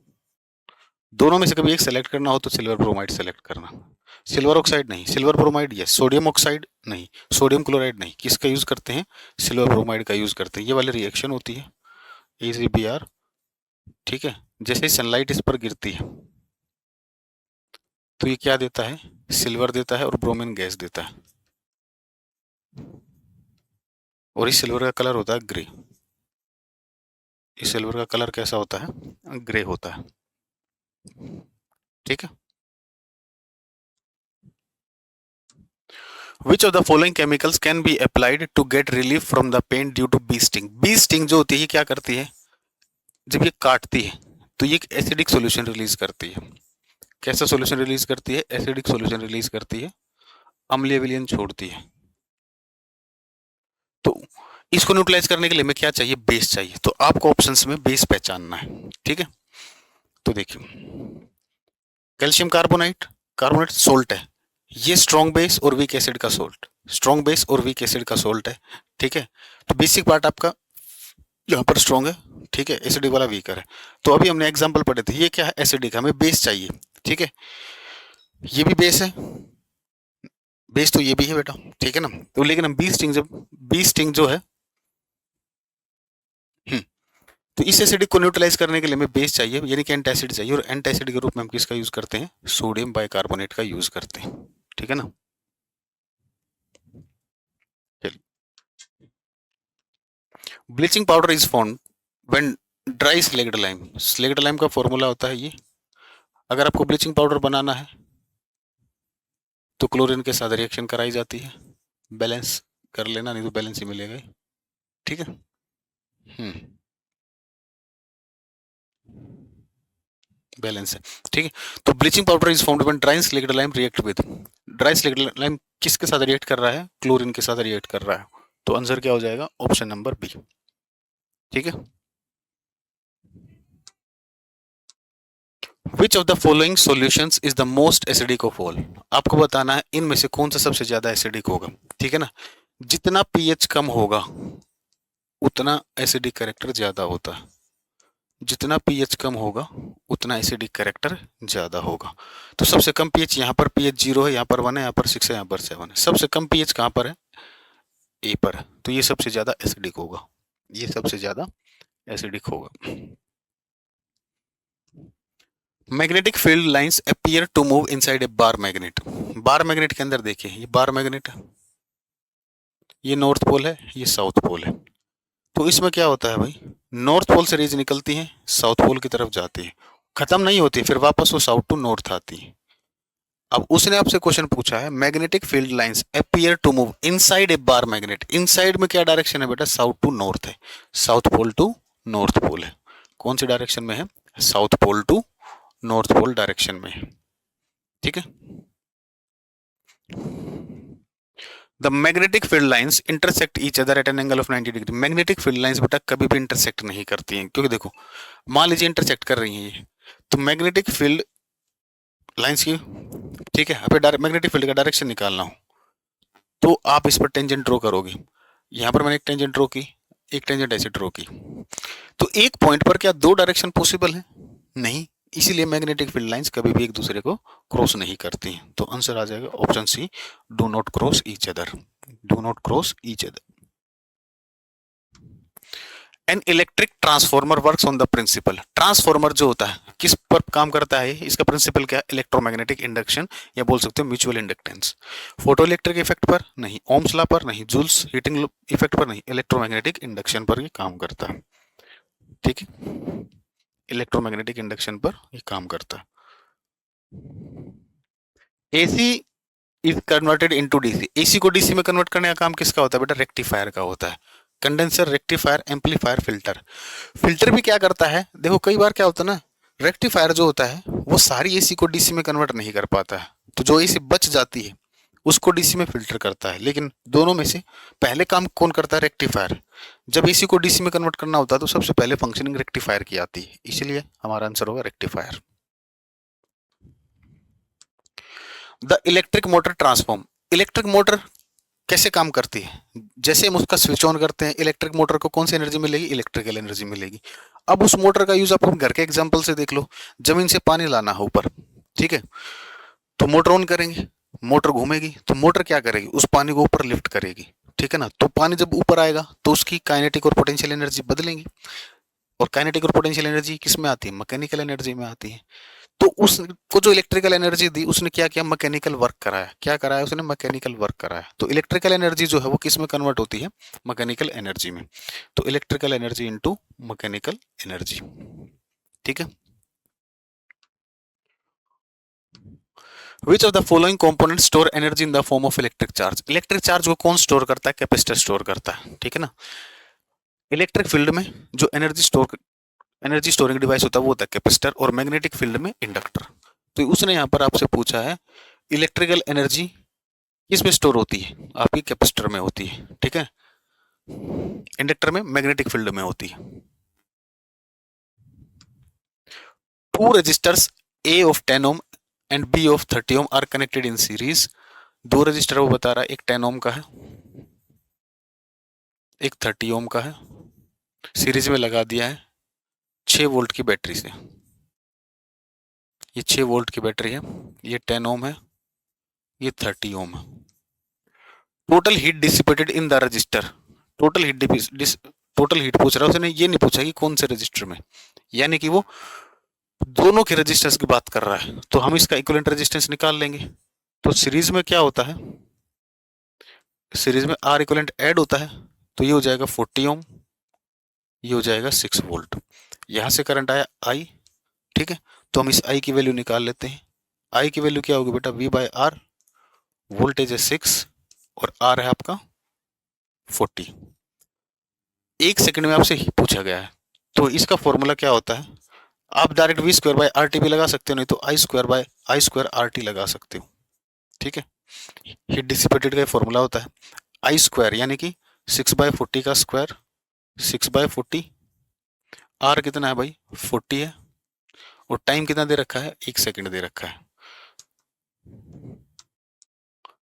दोनों में से कभी एक सेलेक्ट करना हो तो सिल्वर ब्रोमाइड सेलेक्ट करना, सिल्वर ऑक्साइड नहीं, silver bromide yes, sodium oxide नहीं, सोडियम क्लोराइड नहीं, किसका यूज करते हैं, सिल्वर ब्रोमाइड का यूज करते हैं। ये वाली रिएक्शन होती है AgBr, ठीक है, जैसे सनलाइट इस पर गिरती है तो ये क्या देता है, सिल्वर देता है और ब्रोमीन गैस देता है, और इस सिल्वर का कलर होता है ग्रे, इस सिल्वर का कलर कैसा होता है, ग्रे होता है, ठीक है। Which of the following chemicals can be applied to get relief from the pain due to bee sting? Bee sting जो होती है क्या करती है, जब ये काटती है तो ये एक एसिडिक सॉल्यूशन रिलीज करती है। कैसा सॉल्यूशन रिलीज करती है, एसिडिक सॉल्यूशन रिलीज करती है, अम्लीय विलयन छोड़ती है। तो इसको न्यूट्रलाइज करने के लिए हमें क्या चाहिए, बेस चाहिए। तो आपको ऑप्शंस में बेस पहचानना है, ठीक है। तो देखिए, कैल्शियम कार्बोनेट सोल्ट है, ये स्ट्रॉन्ग बेस और वीक एसिड का सोल्ट, स्ट्रॉन्ग बेस और वीक एसिड का सोल्ट है, ठीक है। तो बेसिक पार्ट आपका यहाँ पर स्ट्रॉन्ग है, ठीक है, एसिडिक वाला वीकर है। तो अभी हमने एग्जांपल पढ़े थे, ये क्या है, एसिडिक, हमें बेस चाहिए, ठीक है, ये भी बेस है, बेस तो ये भी है बेटा, ठीक है ना। तो लेकिन हम बी स्टिंग जो है, तो इस एसिडिक को न्यूट्रलाइज करने के लिए हमें बेस चाहिए, यानी कि एंटासिड चाहिए, और एंटासिड के रूप में हम किसका यूज करते हैं, सोडियम बाइकार्बोनेट का यूज करते हैं, ठीक है ना। Bleaching powder is formed when dry slaked lime का फॉर्मूला होता है ये। अगर आपको ब्लीचिंग पाउडर बनाना है तो क्लोरीन के साथ रिएक्शन कराई जाती है, बैलेंस कर लेना, नहीं तो बैलेंस ही मिलेगा, ठीक है। बैलेंस है, ठीक है। तो bleaching powder is formed when dry slaked lime react with, dry slaked lime किसके साथ रिएक्ट कर रहा है, क्लोरीन के साथ रिएक्ट कर रहा है। तो आंसर क्या हो जाएगा, ऑप्शन नंबर बी, ठीक है। Which of the following solutions is the most acidic of all? आपको बताना है इनमें से कौन सा सबसे ज्यादा एसिडिक होगा, ठीक है ना। जितना pH कम होगा उतना एसिडिक कैरेक्टर ज्यादा होता है, जितना पीएच कम होगा उतना एसिडिक कैरेक्टर ज्यादा होगा। तो सबसे कम पीएच यहाँ पर पीएच 0 है, यहाँ पर 1 है, यहाँ पर 6 है, यहाँ पर 7 है। सबसे कम पीएच कहाँ पर है? ए पर है। तो ये सबसे ज्यादा एसिडिक होगा, ये सबसे ज्यादा एसिडिक होगा। Magnetic field lines appear to move inside a bar magnet. Bar magnet के अंदर देखिए, ये बार मैग्नेट है, ये नॉर्थ पोल है, ये साउथ पोल है। तो इसमें क्या होता है भाई, नॉर्थ पोल से रेज निकलती है, साउथ पोल की तरफ जाती है, खत्म नहीं होती, फिर वापस वो साउथ टू नॉर्थ आती है। अब उसने आपसे क्वेश्चन पूछा है magnetic field lines appear to move inside a bar magnet. Inside में क्या डायरेक्शन है बेटा? साउथ टू नॉर्थ है, south pole to north pole है। कौन सी डायरेक्शन में है? South pole to north pole direction में है। ठीक है। The magnetic field lines intersect each other at an angle of 90 degree. Magnetic field lines बेटा कभी भी इंटरसेक्ट नहीं करती हैं, क्योंकि देखो मान लीजिए इंटरसेक्ट कर रही हैं ये, तो मैग्नेटिक फील्ड लाइंस की, ठीक है, अभी मैग्नेटिक फील्ड का डायरेक्शन निकालना हो तो आप इस पर टेंजेंट ड्रॉ करोगे। यहां पर मैंने एक टेंजेंट ड्रॉ की, एक टेंजेंट ऐसे ड्रॉ की, तो एक पॉइंट पर क्या दो डायरेक्शन पॉसिबल है? नहीं, इसीलिए मैग्नेटिक फील्ड लाइंस कभी भी एक दूसरे को क्रॉस नहीं करती हैं। तो आंसर आ जाएगा option C, do not cross each other, do not cross each other. An electric transformer works on the principle. Transformer जो होता है किस पर काम करता है? इसका प्रिंसिपल क्या है? इलेक्ट्रोमैग्नेटिक इंडक्शन, या बोल सकते हो mutual inductance. Photo electric effect पर नहीं, ओम्स लॉ पर नहीं, जूल्स हीटिंग इफेक्ट पर नहीं, इलेक्ट्रोमैग्नेटिक इंडक्शन पर ये काम करता है। ठीक है, इलेक्ट्रोमैग्नेटिक इंडक्शन पर ये काम करता है। AC is converted into DC. AC को डीसी में कन्वर्ट करने का काम किसका होता है बेटा? रेक्टिफायर का होता है। Condenser, rectifier, amplifier, filter. Filter भी क्या करता है? देखो कई बार क्या होता है ना, रेक्टिफायर जो होता है वो सारी एसी को डीसी में कन्वर्ट नहीं कर पाता है, तो जो एसी बच जाती है उसको डीसी में फिल्टर करता है। लेकिन दोनों में से पहले काम कौन करता है? रेक्टिफायर। जब एसी को डीसी में कन्वर्ट करना होता है तो सबसे पहले फंक्शनिंग रेक्टिफायर की आती है, इसलिए हमारा आंसर होगा rectifier. The electric motor transform. Electric motor कैसे काम करती है? जैसे हम उसका स्विच ऑन करते हैं, इलेक्ट्रिक मोटर को कौन सी एनर्जी मिलेगी? इलेक्ट्रिकल एनर्जी मिलेगी। अब उस मोटर का यूज आप घर के एग्जांपल से देख लो। जमीन से पानी लाना है ऊपर, ठीक है, तो मोटर ऑन करेंगे, मोटर घूमेगी, तो मोटर क्या करेगी? उस पानी को ऊपर लिफ्ट करेगी, ठीक है ना। तो पानी जब ऊपर आएगा तो उसकी काइनेटिक और पोटेंशियल एनर्जी बदलेंगी, और काइनेटिक और पोटेंशियल एनर्जी किस में आती है? मैकेनिकल एनर्जी में आती है। तो उसको जो इलेक्ट्रिकल एनर्जी दी उसने क्या किया? मैकेनिकल वर्क कराया। क्या कराया उसने? मैकेनिकल वर्क कराया। तो इलेक्ट्रिकल एनर्जी जो है वो किस में कन्वर्ट होती है? मैकेनिकल एनर्जी में। तो electrical energy into mechanical energy. ठीक है। Which of the following components store energy in the form of electric charge? Electric charge को कौन स्टोर करता है? कैपेसिटर स्टोर करता है, ठीक है ना। इलेक्ट्रिक फील्ड में जो एनर्जी स्टोरिंग डिवाइस होता है वो होता है कैपेसिटर, और मैग्नेटिक फील्ड में इंडक्टर। तो उसने यहाँ पर आपसे पूछा है इलेक्ट्रिकल एनर्जी किस में स्टोर होती है? आपकी कैपेसिटर में होती है, ठीक है, इंडक्टर में, मैग्नेटिक फील्ड में होती है। Two resistors A of 10 ohm and B of 30 ohm are connected in series. दो रजिस्टर वो बता रहा है, एक 10 ओम का है, एक 30 ओम का है, सीरीज में लगा दिया है 6 वोल्ट की बैटरी से। ये 6 वोल्ट की बैटरी है, ये 10 ओम है, ये 30 ओम है। Total heat dissipated in the register. Total heat पूछ रहा है उसने, ये नहीं पूछा कि कौन से रजिस्टर में, यानी कि वो दोनों के रेजिस्टेंस की बात कर रहा है। तो हम इसका इक्विवेलेंट रेजिस्टेंस निकाल लेंगे। तो सीरीज में क्या होता है? सीरीज में आर इक्विवेलेंट ऐड होता है, तो ये हो जाएगा 40 ओम, ये हो जाएगा 6 वोल्ट। यहां से करंट आया आई, ठीक है, तो हम इस आई की वैल्यू निकाल लेते हैं। आई की वैल्यू क्या होगी बेटा? V बाय आर, वोल्टेज है 6 और आर है आपका 40। एक सेकंड में आपसे पूछा गया है, तो इसका फॉर्मूला क्या होता है? आप direct V square by RT भी लगा सकते हो, नहीं तो I square by I square RT लगा सकते हो, ठीक है। हीट डिसिपेटेड का फॉर्मूला होता है I स्क्वायर, यानी कि 6 बाय 40 का स्क्वायर, 6 बाय 40, R कितना है भाई? 40 है, और टाइम कितना दे रखा है? 1 सेकंड दे रखा है।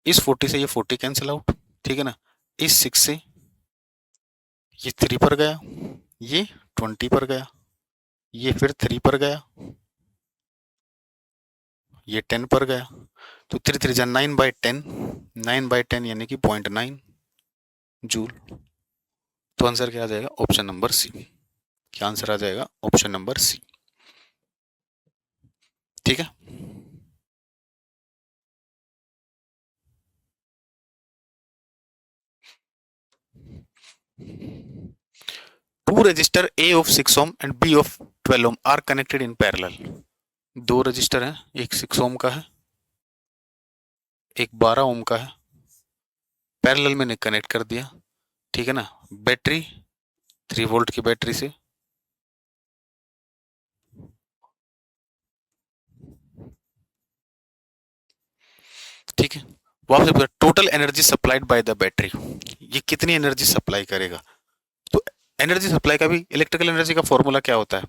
इस 40 से ये 40 कैंसिल आउट, ठीक है ना। इस 6 से ये 3 पर गया, ये 20 पर गया, ये फिर 3 पर गया, ये 10 पर गया, तो 3 3 जा 9/10, 9/10 यानी कि 0.9 जूल। तो आंसर क्या आ जाएगा? Option number C. क्या आंसर आ जाएगा? Option number C. ठीक है। Two resistor A of 6 ohm and B of 12 ohm are connected in parallel. दो रजिस्टर हैं, एक 6 ओम का है, एक 12 ओम का है, पैरेलल मैंने कनेक्ट कर दिया, ठीक है ना। बैटरी 3 वोल्ट की बैटरी से ठीक है। वो आपसे पूछा total energy supplied by the battery, ये कितनी एनर्जी सप्लाई करेगा। तो एनर्जी सप्लाई का भी इलेक्ट्रिकल एनर्जी का फॉर्मूला क्या होता है,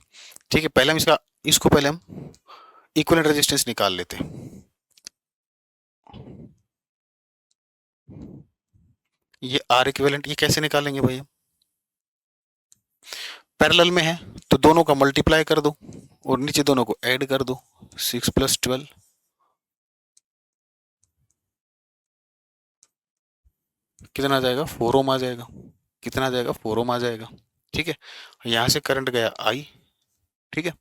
ठीक है। पहले हम इसको पहले हम इक्विवेलेंट रेजिस्टेंस निकाल लेते हैं। ये आर इक्विवेलेंट, ये कैसे निकालेंगे भैया? पैरेलल में है तो दोनों का मल्टीप्लाई कर दो और नीचे दोनों को ऐड कर दो, 6 + 12 कितना आ जाएगा? 4 ओम आ जाएगा। कितना आ जाएगा? 4 ओम आ जाएगा। ठीक है। यहां से करंट गया आई, ठीक है।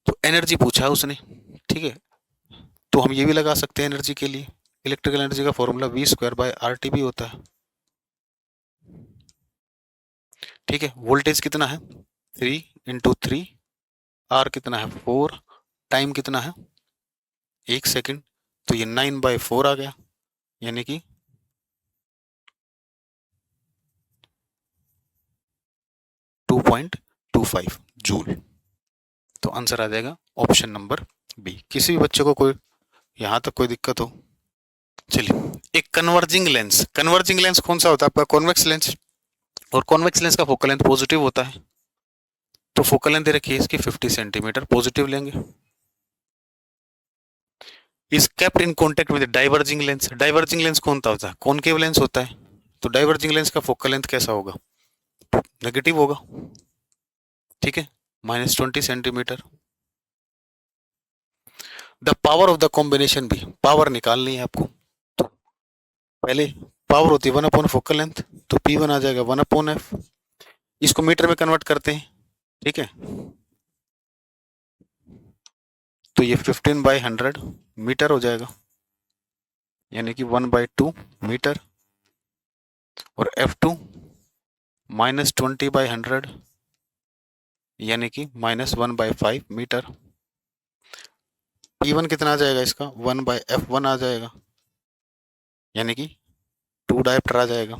तो एनर्जी पूछा उसने, ठीक है। तो हम ये भी लगा सकते हैं एनर्जी के लिए, इलेक्ट्रिकल एनर्जी का फॉर्मूला V²/RT भी होता है, ठीक है। वोल्टेज कितना है? 3 × 3, आर कितना है? 4, टाइम कितना है? 1 सेकेंड, तो ये 9/4 आ गया, यानी कि 2.25 जूल। तो आंसर आ जाएगा ऑप्शन नंबर बी। किसी भी बच्चे को कोई यहां तक कोई दिक्कत हो? चलिए, एक कन्वर्जिंग लेंस, कन्वर्जिंग लेंस कौन सा होता है? आपका कॉन्वेक्स लेंस, और कॉन्वेक्स लेंस का फोकल लेंथ पॉजिटिव होता है। तो फोकल लेंथ दे रखी है इसकी 50 सेंटीमीटर, पॉजिटिव लेंगे। Is kept in contact with diverging lens, diverging lens कौन सा होता है? कॉनकेव लेंस होता है। तो डाइवर्जिंग लेंस का फोकल लेंथ कैसा होगा? नेगेटिव होगा, ठीक है, -20 centimetre. The power of the combination भी, पावर निकालनी है आपको। तो पहले पावर होती है 1/4 फोकल लेंथ, तो P1 आ जाएगा 1/f। इसको मीटर में कन्वर्ट करते हैं, ठीक है। तो ये 15/100 मीटर हो जाएगा, यानी कि 1/2 मीटर। और F2 -20/100 यानी कि -1/5 मीटर। P1 कितना आ जाएगा इसका? 1/f1 आ जाएगा, यानी कि 2 डायप्टर आ जाएगा।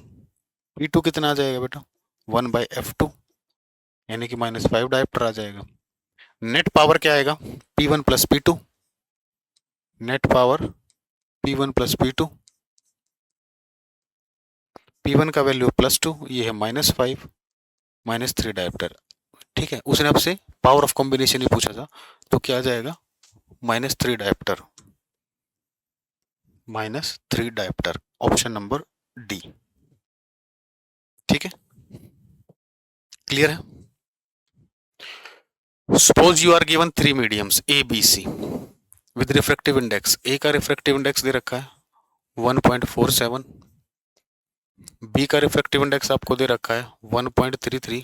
P2 कितना आ जाएगा बेटा? 1/f2 यानी कि -5 डायप्टर आ जाएगा। नेट पावर क्या आएगा? P1 + P2, net power P1 + P2। P1 का वैल्यू +2, ये है -5, -3 डायप्टर, ठीक है। उसने आपसे पावर ऑफ कॉम्बिनेशन ही पूछा था, तो क्या आ जाएगा? -3 dioptre, -3 dioptre, option number D. ठीक है, क्लियर है? Suppose you are given 3 mediums A, B, C with refractive index. A का रिफ्रैक्टिव इंडेक्स दे रखा है 1.47, बी का रिफ्रैक्टिव इंडेक्स आपको दे रखा है 1.33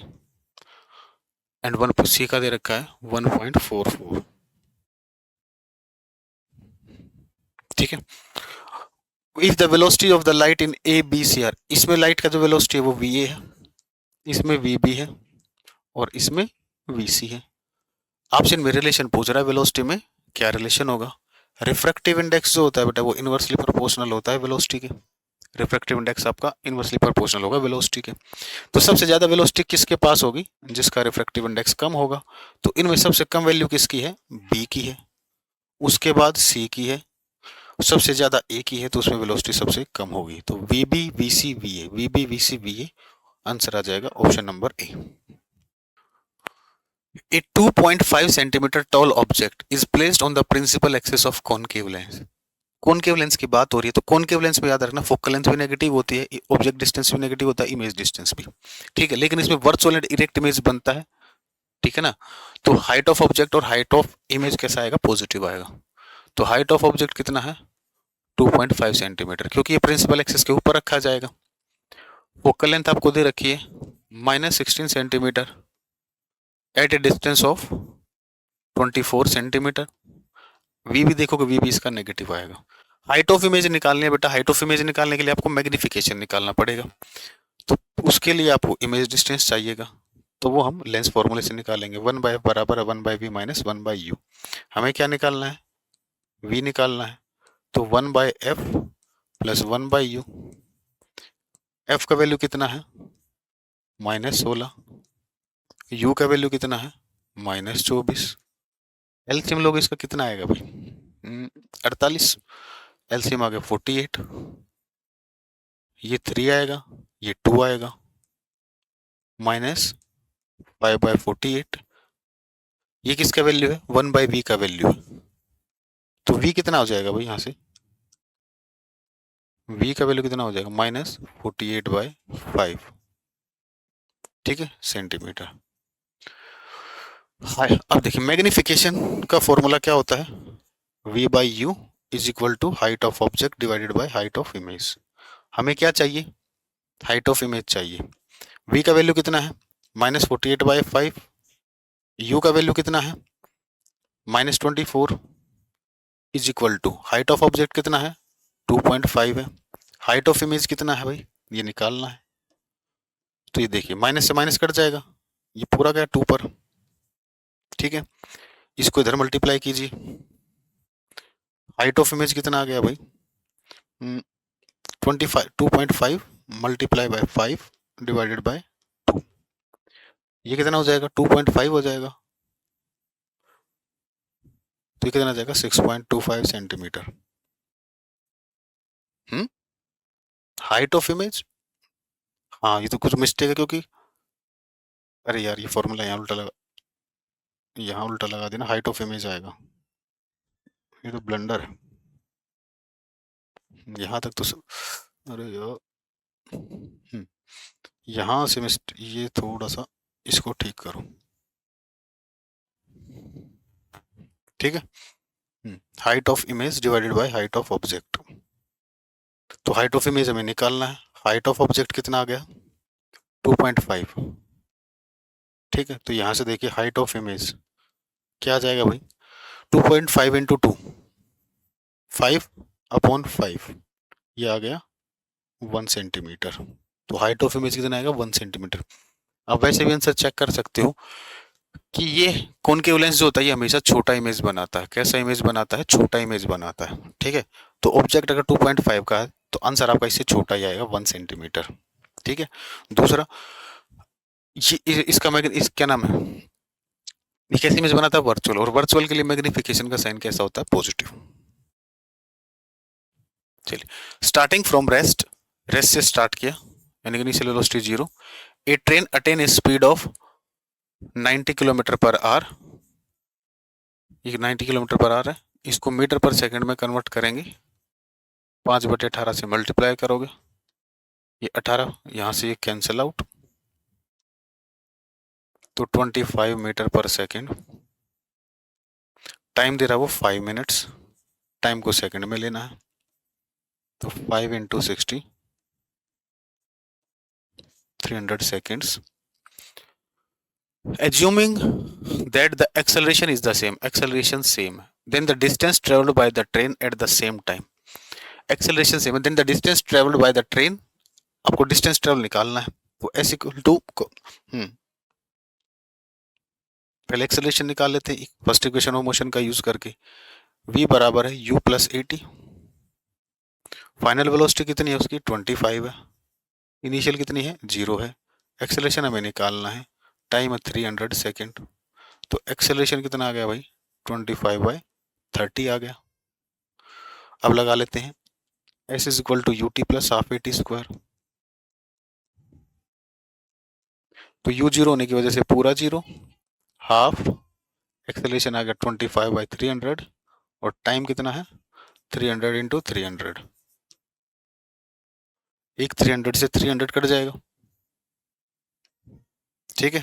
एंड सी का दे रखा है 1.44, ठीक है। If the velocity of the light in A B C are, इसमें लाइट का जो वेलोसिटी है वो VA है, इसमें VB है और इसमें VC है। आपसे इनमें रिलेशन पूछ रहा है, वेलोसिटी में क्या रिलेशन होगा। रिफ्रैक्टिव इंडेक्स जो होता है बेटा वो इनवर्सली प्रोपोर्शनल होता है वेलोसिटी के। रिफ्रैक्टिव इंडेक्स आपका इनवर्सली प्रोपोर्शनल होगा वेलोसिटी के। तो सबसे ज्यादा वेलोसिटी किसके पास होगी? जिसका रिफ्रैक्टिव इंडेक्स कम होगा। तो इनमें सबसे कम वैल्यू किसकी है? B की है, उसके बाद C की है, सबसे ज्यादा A की है, तो उसमें वेलोसिटी सबसे कम होगी। तो VB VC VA, VB VC VA, answer आ जाएगा option number A. A 2.5 centimeter tall object is placed on the principal axis of concave lens. Concave lens की बात हो रही है, तो कॉनकेव लेंस में याद रखना फोकल लेंथ भी नेगेटिव होती है, ऑब्जेक्ट डिस्टेंस भी नेगेटिव होता है, इमेज डिस्टेंस भी, ठीक है। लेकिन इसमें वर्चुअल एंड इरेक्ट इमेज बनता है ठीक है ना। तो हाइट ऑफ ऑब्जेक्ट और हाइट ऑफ इमेज कैसा आएगा, पॉजिटिव आएगा। तो हाइट ऑफ ऑब्जेक्ट कितना है 2.5 सेंटीमीटर, क्योंकि ये प्रिंसिपल एक्सिस के ऊपर रखा जाएगा। फोकल लेंथ आपको दे रखी है -16 centimetre at a distance of 24 centimetre. V भी देखोगे, वी भी इसका नेगेटिव आएगा। हाइट ऑफ इमेज निकालनी है बेटा, हाइट ऑफ इमेज निकालने के लिए आपको मैग्निफिकेशन निकालना पड़ेगा, तो उसके लिए आपको इमेज डिस्टेंस चाहिएगा, तो वो हम लेंस फॉर्मूले से निकालेंगे। 1/f बराबर 1/v माइनस 1/u। हमें क्या निकालना है, v निकालना है, तो 1/f प्लस 1/u। f का वैल्यू कितना है -16, u का वैल्यू कितना है -24। एलसीएम लोग इसका कितना आएगा भाई 48, एलसीएम आ गया 48, ये 3 आएगा, ये 2 आएगा, -5/48। ये किसका वैल्यू है 1/v का वैल्यू है, तो v कितना हो जाएगा भाई, यहाँ से v का वैल्यू कितना हो जाएगा -48/5, ठीक है, सेंटीमीटर। हाय, अब देखिए मैग्निफिकेशन का फॉर्मूला क्या होता है, v/u is equal to height of object divided by height of image. हमें क्या चाहिए, हाइट ऑफ इमेज चाहिए। v का वैल्यू कितना है -48/5, u का वैल्यू कितना है -24, is equal to height of object कितना है 2.5 है, हाइट ऑफ इमेज कितना है भाई, ये निकालना है। तो ये देखिए माइनस से माइनस कट जाएगा, ये पूरा गया 2 पर, ठीक है। इसको इधर मल्टीप्लाई कीजिए, हाइट ऑफ इमेज कितना आ गया भाई 2.5 मल्टीप्लाई बाय 5 डिवाइडेड बाय 2, ये कितना हो जाएगा 2.5 हो जाएगा, तो ये कितना आ जाएगा 6.25 सेंटीमीटर। हाइट ऑफ इमेज, हाँ ये तो कुछ मिस्टेक है, क्योंकि अरे यार ये फॉर्मूला यहाँ उल्टा लगा, यहाँ उल्टा लगा देना, हाइट ऑफ इमेज आएगा, ये तो ब्लंडर है यहाँ तक तो अरे यार यहाँ से ये थोड़ा सा इसको ठीक करो, ठीक है। Height of image divided by height of object, तो हाइट ऑफ इमेज हमें निकालना है, हाइट ऑफ ऑब्जेक्ट कितना आ गया 2.5, ठीक है। तो यहाँ से देखिए हाइट ऑफ इमेज क्या आ जाएगा भाई 2.5 इंटू 2, 5/5, ये आ गया 1 सेंटीमीटर। तो हाइट ऑफ इमेज कितना आएगा 1 सेंटीमीटर। अब वैसे भी आंसर चेक कर सकते हो कि ये कॉनकेव लेंस जो होता है ये हमेशा छोटा इमेज बनाता है। कैसा इमेज बनाता है, छोटा इमेज बनाता है, ठीक है। तो ऑब्जेक्ट अगर 2.5 का है तो आंसर आपका इससे छोटा ही आएगा 1 सेंटीमीटर, ठीक है। दूसरा ये इसका क्या नाम है, ये कैसी इमेज बनाता है वर्चुअल, और वर्चुअल के लिए मैग्निफिकेशन का साइन कैसा होता है पॉजिटिव। चलिए स्टार्टिंग फ्रॉम रेस्ट से स्टार्ट किया, यानी कि initial velocity 0, A train attain A speed of 90 kilometre per hour, ये 90 किलोमीटर पर आवर है, इसको मीटर पर सेकंड में कन्वर्ट करेंगे, 5/18 से मल्टीप्लाई करोगे, ये 18, यहाँ से ये कैंसिल आउट, तो 25 मीटर पर सेकंड, टाइम दे रहा है वो 5 मिनट्स, टाइम को सेकंड में लेना है, तो 5 × 60 300 seconds. Assuming that the acceleration is the same, acceleration same, then the distance traveled by the train at the same time, acceleration same, then the distance traveled by the train, आपको distance travel निकालना है, वो s equal to पहले acceleration निकाल लेते हैं first equation of motion का use करके, v बराबर है u + 80, फाइनल वेलोसिटी कितनी है उसकी 25 है, इनिशियल कितनी है 0 है, एक्सेलरेशन हमें निकालना है, टाइम है 300 सेकेंड, तो एक्सेलरेशन कितना आ गया भाई 25/30 आ गया। अब लगा लेते हैं s = ut + ½ at², तो u 0 होने की वजह से पूरा 0, हाफ, एक्सेलरेशन आ गया 25/300, और टाइम कितना है 300 × 300, एक 300 से 300 कट जाएगा, ठीक है।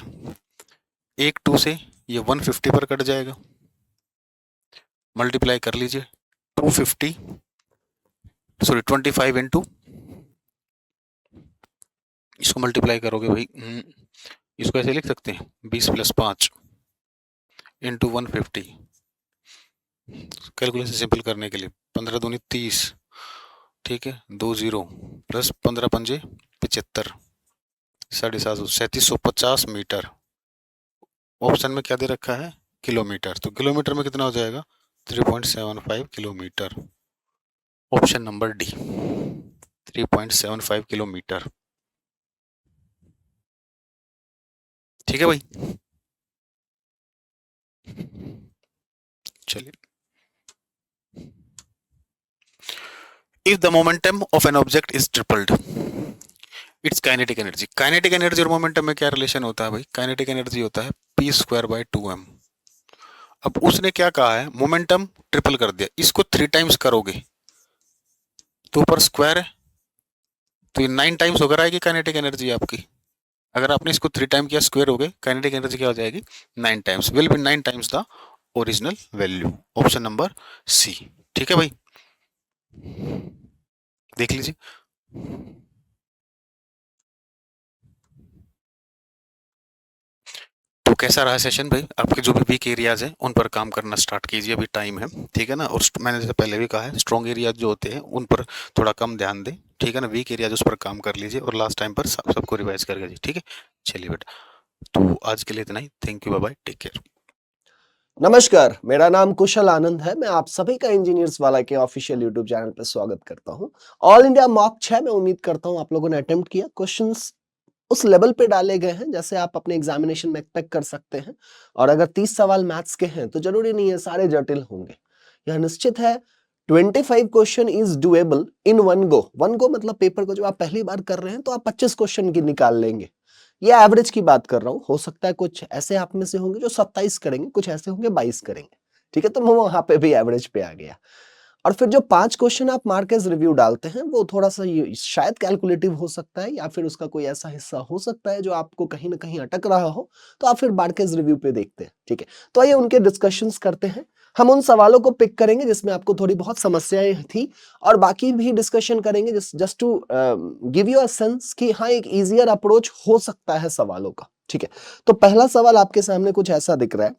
एक 2 से ये 150 पर कट जाएगा, मल्टीप्लाई कर लीजिए 250 सॉरी 25 इंटू, इसको मल्टीप्लाई करोगे भाई, इसको ऐसे लिख सकते हैं 20 + 5 इंटू 150, कैलकुलेशन सिंपल करने के लिए 15 दूनी 30, ठीक है, 2 0 प्लस 15 पंजे 75, 750 3750 मीटर। ऑप्शन में क्या दे रखा है, किलोमीटर, तो किलोमीटर में कितना हो जाएगा 3.75 kilometre. Option number D 3.75 kilometre. ठीक है भाई, चलिए। If the momentum of an object is tripled, it's kinetic energy. Kinetic energy और मोमेंटम में क्या रिलेशन होता है भाई, काइनेटिक एनर्जी होता है p²/2m। अब उसने क्या कहा है, मोमेंटम ट्रिपल कर दिया, इसको 3 टाइम्स करोगे तो ऊपर स्क्वायर है, तो ये 9 टाइम्स होकर आएगी काइनेटिक एनर्जी आपकी। अगर आपने इसको 3 टाइम किया, स्क्वायर हो गए, काइनेटिक एनर्जी क्या हो जाएगी 9 times, will be 9 times the original value. Option number C. ठीक है भाई, देख लीजिए। तो कैसा रहा सेशन भाई, आपके जो भी वीक एरियाज हैं उन पर काम करना स्टार्ट कीजिए, अभी टाइम है, ठीक है ना। और मैंने जैसे पहले भी कहा है, स्ट्रॉन्ग एरियाज जो होते हैं उन पर थोड़ा कम ध्यान दें, ठीक है ना। वीक एरियाज उस पर काम कर लीजिए और लास्ट टाइम पर सबको रिवाइज करके जी, ठीक है। चलिए बेटा, तो आज के लिए इतना ही, thank you, bye bye, take care. नमस्कार, मेरा नाम कुशल आनंद है। मैं आप सभी का इंजीनियर्स वाला के ऑफिशियल यूट्यूब चैनल पर स्वागत करता हूं। ऑल इंडिया मॉक 6 में उम्मीद करता हूं आप लोगों ने अटेम्प्ट किया। क्वेश्चंस उस लेवल पे डाले गए हैं जैसे आप अपने एग्जामिनेशन में एक्सपेक्ट कर सकते हैं। और अगर 30 सवाल मैथ्स के हैं तो जरूरी नहीं है सारे जटिल होंगे, यह निश्चित है। 25 question is doable in one go. One go मतलब पेपर को जब आप पहली बार कर रहे हैं तो आप 25 क्वेश्चन की निकाल लेंगे। ये एवरेज की बात कर रहा हूं, हो सकता है कुछ ऐसे आप में से होंगे जो 27 करेंगे, कुछ ऐसे होंगे 22 करेंगे, ठीक है। तो मैं वहां पे भी एवरेज पे आ गया। और फिर जो 5 क्वेश्चन आप मार्केस रिव्यू डालते हैं वो थोड़ा सा शायद कैलकुलेटिव हो सकता है, या फिर उसका कोई ऐसा हिस्सा हो सकता है जो आपको कहीं ना कहीं अटक रहा हो, तो आप फिर मार्केस रिव्यू पे देखते हैं, ठीक है। तो आइए उनके डिस्कशंस करते हैं। हम उन सवालों को पिक करेंगे जिसमें आपको थोड़ी बहुत समस्याएं थी, और बाकी भी डिस्कशन करेंगे just to give you a sense कि हाँ एक इजियर अप्रोच हो सकता है सवालों का, ठीक है। तो पहला सवाल आपके सामने कुछ ऐसा दिख रहा है।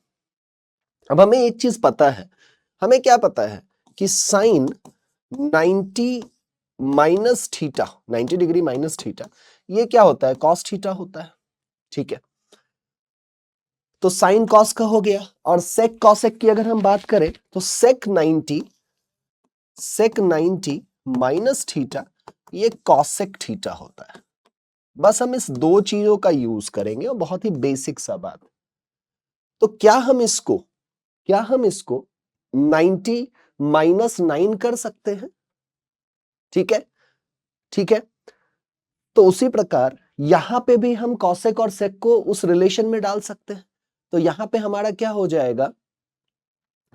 अब हमें एक चीज पता है, हमें क्या पता है कि sine 90 minus theta, 90 degree minus theta, ये क्या होता है, कॉस थीटा होता है, ठीक है। तो साइन कॉस का हो गया। और सेक कॉसेक की अगर हम बात करें तो सेक 90 माइनस थीटा, ये कॉसेक थीटा होता है। बस हम इस दो चीजों का यूज करेंगे और बहुत ही बेसिक सा बात। तो क्या हम इसको 90 माइनस 9 कर सकते हैं, ठीक है, ठीक है। तो उसी प्रकार यहां पे भी हम कॉसेक और सेक को उस रिलेशन में डाल सकते हैं। तो यहां पे हमारा क्या हो जाएगा,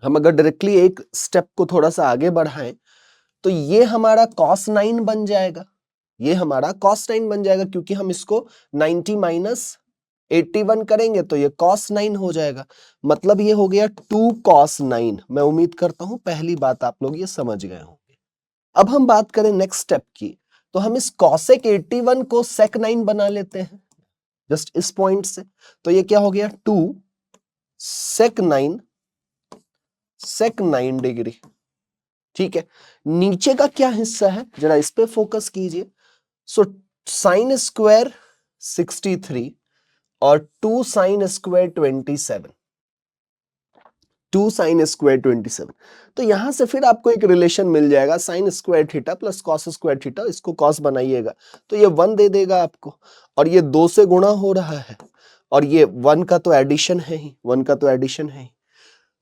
हम अगर डायरेक्टली एक स्टेप को थोड़ा सा आगे बढ़ाएं तो ये हमारा cos 9 बन जाएगा, ये हमारा cos 9 बन जाएगा, क्योंकि हम इसको 90 माइनस 81 करेंगे तो ये cos 9 हो जाएगा। मतलब ये हो गया 2 cos 9। मैं उम्मीद करता हूं पहली बात आप लोग ये समझ गए होंगे। अब हम बात करें नेक्स्ट स्टेप की, तो हम इस cosec 81 को sec 9 बना लेते हैं जस्ट इस पॉइंट से। तो ये क्या हो गया 2 sec 9 डिग्री, ठीक है। नीचे का क्या हिस्सा है जरा इस पे फोकस कीजिए। सो साइन स्क्वायर 63 और 2 साइन स्क्वायर 27, 2 साइन स्क्वायर 27। तो यहां से फिर आपको एक रिलेशन मिल जाएगा, sine square theta plus cos square theta, इसको कॉस बनाइएगा तो ये 1 दे देगा आपको, और ये 2 से गुणा हो रहा है, और ये 1 का तो एडिशन है ही, 1 का तो एडिशन है ही।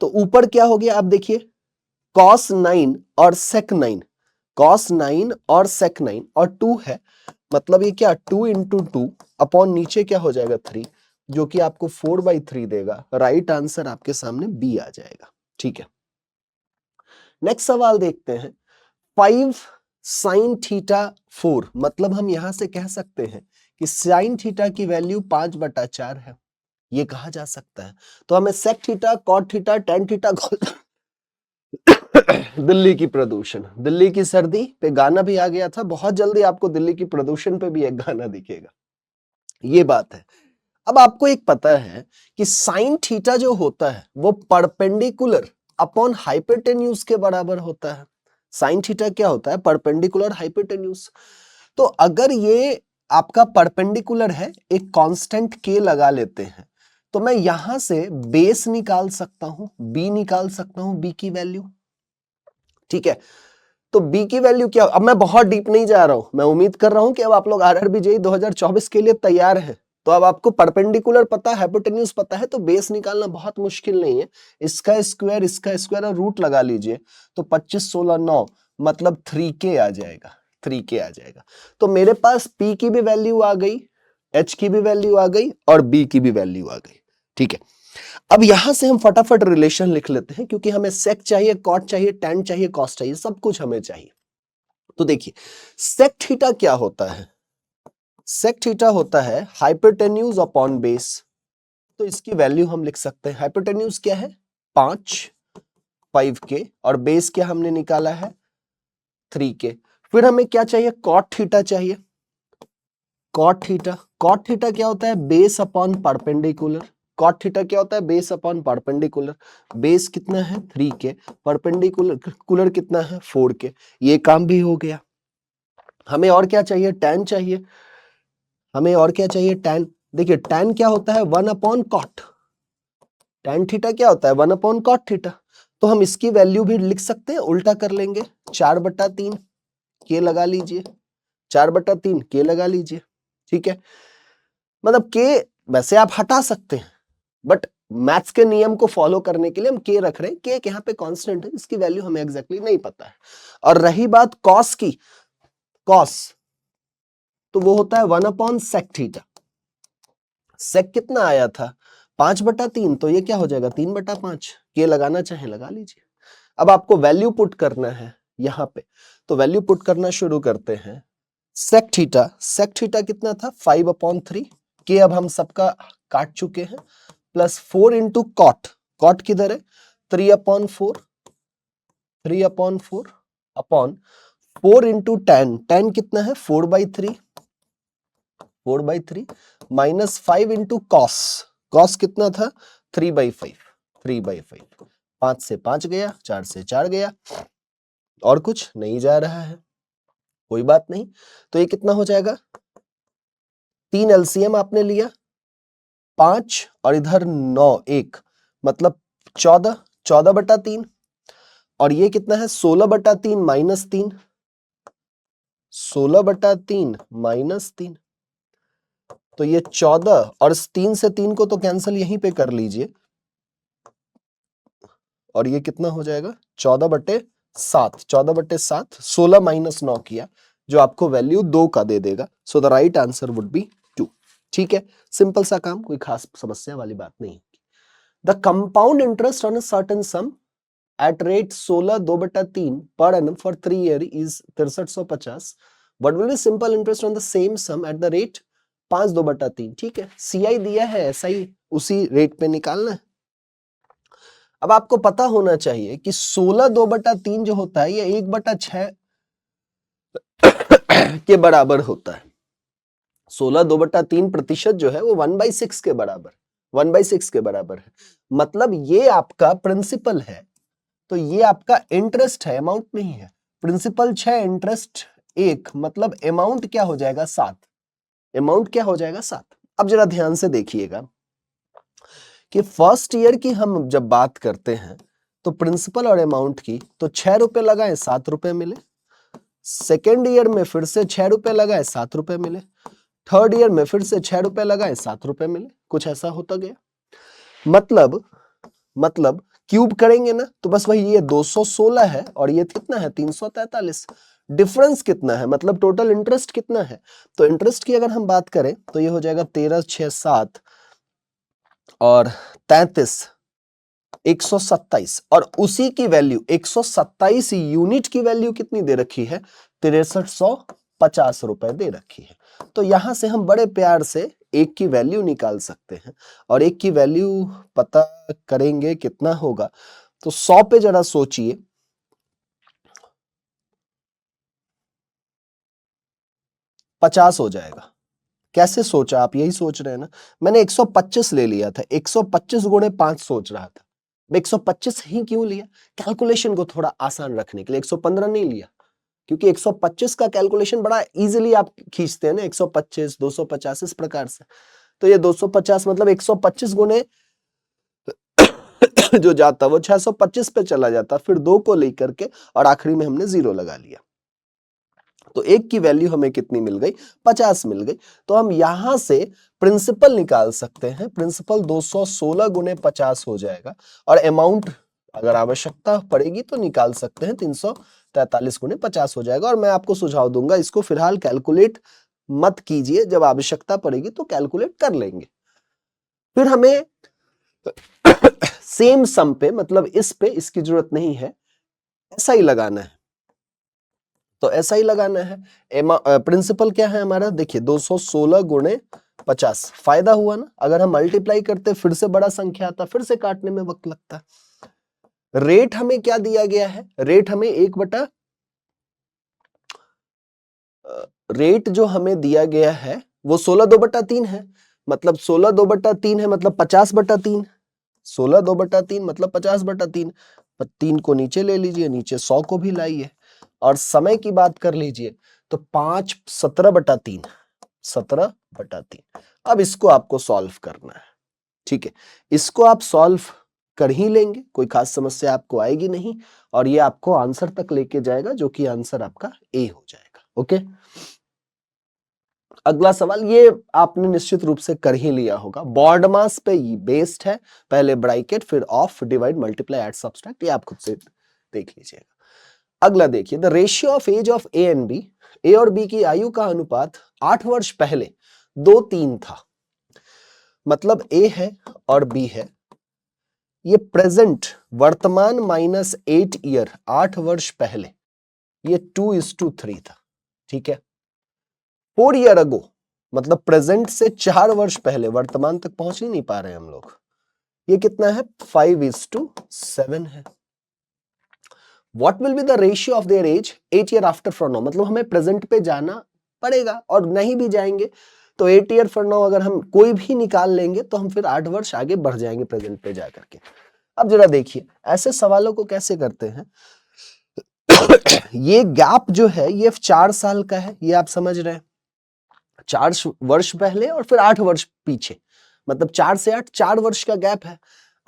तो ऊपर क्या हो गया आप देखिए, cos 9 और sec 9, cos 9 और sec 9 और 2 है, मतलब ये क्या 2 इंटू 2 अपॉन नीचे क्या हो जाएगा 3, जो कि आपको 4/3 देगा। राइट आंसर आपके सामने बी आ जाएगा, ठीक है। नेक्स्ट सवाल देखते हैं। 5 साइन थीटा 4, मतलब हम यहां से कह सकते हैं कि साइन थीटा की वैल्यू 5/4 है। ये कहा जा सकता है। तो हमें sec theta, cot theta, tan theta, Delhi की प्रदूषण, दिल्ली की सर्दी पे गाना भी आ गया था, बहुत जल्दी आपको दिल्ली की प्रदूषण पे भी एक गाना दिखेगा। ये बात है। अब आपको एक पता है कि साइन थीटा जो होता है वो परपेंडिकुलर अपॉन हाइपोटेन्यूज के बराबर होता है। साइन थीटा क्या होता है? Perpendicular hypotenuse. तो अगर ये आपका परपेंडिकुलर है, एक कांस्टेंट के लगा लेते हैं, तो मैं यहां से बेस निकाल सकता हूं, बी निकाल सकता हूं, बी की वैल्यू। ठीक है, तो बी की वैल्यू क्या? अब मैं बहुत डीप नहीं जा रहा हूं, मैं उम्मीद कर रहा हूं कि अब आप लोग आरआरबी जेईई 2024 के लिए तैयार हैं। तो अब आपको परपेंडिकुलर पता है, हाइपोटेन्यूज पता है, तो बेस निकालना बहुत मुश्किल नहीं है। इसका स्क्वायर और रूट लगा लीजिए, तो 25 16 9 मतलब 3k आ जाएगा, 3k आ जाएगा। तो मेरे पास p की भी वैल्यू आ गई, h की भी वैल्यू आ गई और b की भी वैल्यू आ गई। ठीक है, अब यहां से हम फटाफट रिलेशन लिख लेते हैं, क्योंकि हमें सेक चाहिए, कॉट चाहिए, टैन चाहिए, कॉस चाहिए, सब कुछ हमें चाहिए। तो देखिए, सेक थीटा क्या होता है? सेक थीटा होता है हाइपोटेन्यूज अपॉन बेस। तो इसकी वैल्यू हम लिख सकते हैं, हाइपोटेन्यूज क्या है? 5k, और बेस क्या हमने निकाला है? 3k। फिर हमें क्या चाहिए? कॉट थीटा चाहिए। कॉट थीटा क्या होता है? Base upon perpendicular. Cot theta क्या होता है? Base upon perpendicular. बेस कितना है? 3k, परपेंडिकुलर कितना है? 4k। ये काम भी हो गया। हमें और क्या चाहिए? टैन चाहिए। हमें और क्या चाहिए? टैन। देखिए, टैन क्या होता है? 1 अपॉन कॉट। टैन थीटा क्या होता है? 1 अपॉन कॉट थीटा। तो हम इसकी वैल्यू भी लिख सकते हैं, उल्टा कर लेंगे, 4/3 के लगा लीजिए, 4/3 के लगा लीजिए। ठीक है, मतलब के वैसे आप हटा सकते हैं, बट मैथ्स के नियम को फॉलो करने के लिए हम के रख रहे हैं। के यहाँ पे कांस्टेंट है, इसकी वैल्यू हमें एग्जैक्टली नहीं पता है। और रही बात कॉस की, कॉस तो वो होता है 1 अपॉन सेक थीटा। सेक कितना आया था? 5/3, तो ये क्या हो जाएगा? 3/5। के लगाना चाहे लगा लीजिए। अब आपको वैल्यू पुट करना है यहां पे, तो वैल्यू पुट करना शुरू करते हैं। सेक थीटा कितना था? 5/3। के अब हम सबका काट चुके हैं, प्लस 4 इंटू कॉट। कॉट किधर है? 3/4, 3/4 अपॉन 4 इंटू टैन। टैन कितना है? 4/3, 4/3 माइनस 5 इंटू कॉस। कॉस कितना था? 3/5, 3/5। 5 से 5 गया, 4 से 4 गया, और कुछ नहीं जा रहा है, कोई बात नहीं। तो ये कितना हो जाएगा? 3 एलसीएम आपने लिया, 5 और इधर 9, 1 मतलब 14, 14/3। और ये कितना है? 16/3 माइनस 3, 16/3 माइनस 3। तो ये 14, और 3 से 3 को तो कैंसिल यहीं पे कर लीजिए, और ये कितना हो जाएगा? 14/7, 14/7, 16 माइनस 9 किया, जो आपको वैल्यू 2 का दे देगा। So the right answer would be 2। ठीक है, सिंपल सा काम, कोई खास समस्या वाली बात नहीं। The compound interest on a certain sum at rate 16 2/3 per annum for 3 year is 6350। What will be simple interest on the same sum at the rate 5 2/3। ठीक है, सीआई दिया है, एसआई उसी रेट पे निकालना है। अब आपको पता होना चाहिए कि 16 2/3 जो होता है ये 1/6 के बराबर होता है। 16 2/3% जो है वो 1/6 के बराबर, 1/6 के बराबर है। मतलब ये आपका प्रिंसिपल है, तो ये आपका इंटरेस्ट है, अमाउंट नहीं है। प्रिंसिपल 6, इंटरेस्ट 1, मतलब अमाउंट क्या हो जाएगा? 7। अमाउंट क्या हो जाएगा? 7। अब जरा ध्यान से देखिएगा कि फर्स्ट ईयर की हम जब बात करते हैं तो प्रिंसिपल और अमाउंट की, तो 6 रुपए लगाए 7 रुपए मिले। सेकेंड ईयर में फिर से 6 रुपए लगाए 7 रुपए मिले। थर्ड ईयर में फिर से 6 रुपए लगाए 7 रुपए मिले। कुछ ऐसा होता गया। मतलब क्यूब करेंगे ना, तो बस वही, ये 216 है और ये कितना है? 343। डिफरेंस कितना है? मतलब टोटल इंटरेस्ट कितना है? तो इंटरेस्ट की अगर हम बात करें तो ये हो जाएगा 13 6 7 और 33, 127। और उसी की वैल्यू 127 यूनिट की वैल्यू कितनी दे रखी है? 6300 50 रुपए दे रखी है। तो यहां से हम बड़े प्यार से एक की वैल्यू निकाल सकते हैं, और एक की वैल्यू पता करेंगे कितना होगा। तो 100 पे जरा सोचिए, 50 हो जाएगा। कैसे सोचा आप, यही सोच रहे हैं ना। मैंने 125 ले लिया था, 125 गुणे 5 सोच रहा था। 125 ही क्यों लिया, कैलकुलेशन को थोड़ा आसान रखने के लिए। 115 नहीं लिया, क्योंकि 125 का कैलकुलेशन बड़ा इजीली आप खींचते हैं ना, 125 250 इस प्रकार से। तो ये 250 मतलब 125 गुणे जो जाता वो 625 पे चला जाता, फिर 2 को लेकर के और आखिरी में हमने 0 लगा लिया। तो एक की वैल्यू हमें कितनी मिल गई, 50 मिल गई। तो हम यहां से प्रिंसिपल निकाल सकते हैं। प्रिंसिपल 216 गुणे 50 हो जाएगा, और अमाउंट अगर आवश्यकता पड़ेगी तो निकाल सकते हैं, 343 गुणे 50 हो जाएगा। और मैं आपको सुझाव दूंगा, इसको फिलहाल कैलकुलेट मत कीजिए, जब आवश्यकता पड़ेगी तो कैलकुलेट कर लेंगे। फिर हमें सेम सम पे, मतलब इस पे इसकी जरूरत नहीं है, ऐसा ही लगाना है। तो ऐसा ही लगाना है। प्रिंसिपल क्या है हमारा, देखिए 216 गुणे 50। फायदा हुआ ना, अगर हम मल्टीप्लाई करते फिर से बड़ा संख्या आता, फिर से काटने में वक्त लगता। रेट हमें क्या दिया गया है, रेट हमें रेट जो हमें दिया गया है वो 16/2/3 है। मतलब 16/2/3 है, मतलब 50/3। 16/2/3 मतलब 50/3। 3 को नीचे ले लीजिए, नीचे 100 को भी लाइए, और समय की बात कर लीजिए तो 5 17/3। 17/3। अब इसको आपको सॉल्व करना है, ठीक है। इसको आप सॉल्व कर ही लेंगे, कोई खास समस्या आपको आएगी नहीं, और ये आपको आंसर तक लेके जाएगा, जो कि आंसर आपका ए हो जाएगा। ओके, अगला सवाल ये आपने निश्चित रूप से कर ही लिया होगा, बॉड मास पे बेस्ड है। पहले ब्रैकेट, फिर of, divide, multiply, add, subtract, ये आप खुद से देख लीजिएगा। अगला देखिए, the ratio of age of A and B, A और बी की आयु का अनुपात 8 वर्ष पहले 2:3 था। मतलब ए है और बी है, ये प्रेजेंट वर्तमान माइनस 8 ईयर 8 वर्ष पहले, ये 2:3 था। ठीक है, 4 ईयर अगो मतलब प्रेजेंट से 4 वर्ष पहले, वर्तमान तक पहुंच ही नहीं पा रहे हम लोग, ये कितना है, 5:7 है। What will be the ratio of their age 8 year after from now? मतलब हमें प्रेजेंट पे जाना पड़ेगा, और नहीं भी जाएंगे तो 8 ईयर फ्रॉम नाउ अगर हम कोई भी निकाल लेंगे तो हम फिर 8 वर्ष आगे बढ़ जाएंगे प्रेजेंट पे जाकर के। अब जरा देखिए ऐसे सवालों को कैसे करते हैं। ये गैप जो है ये 4 साल का है, ये आप समझ रहे हैं, 4 वर्ष पहले और फिर 8 वर्ष पीछे, मतलब 4 से 8 4 वर्ष का गैप है।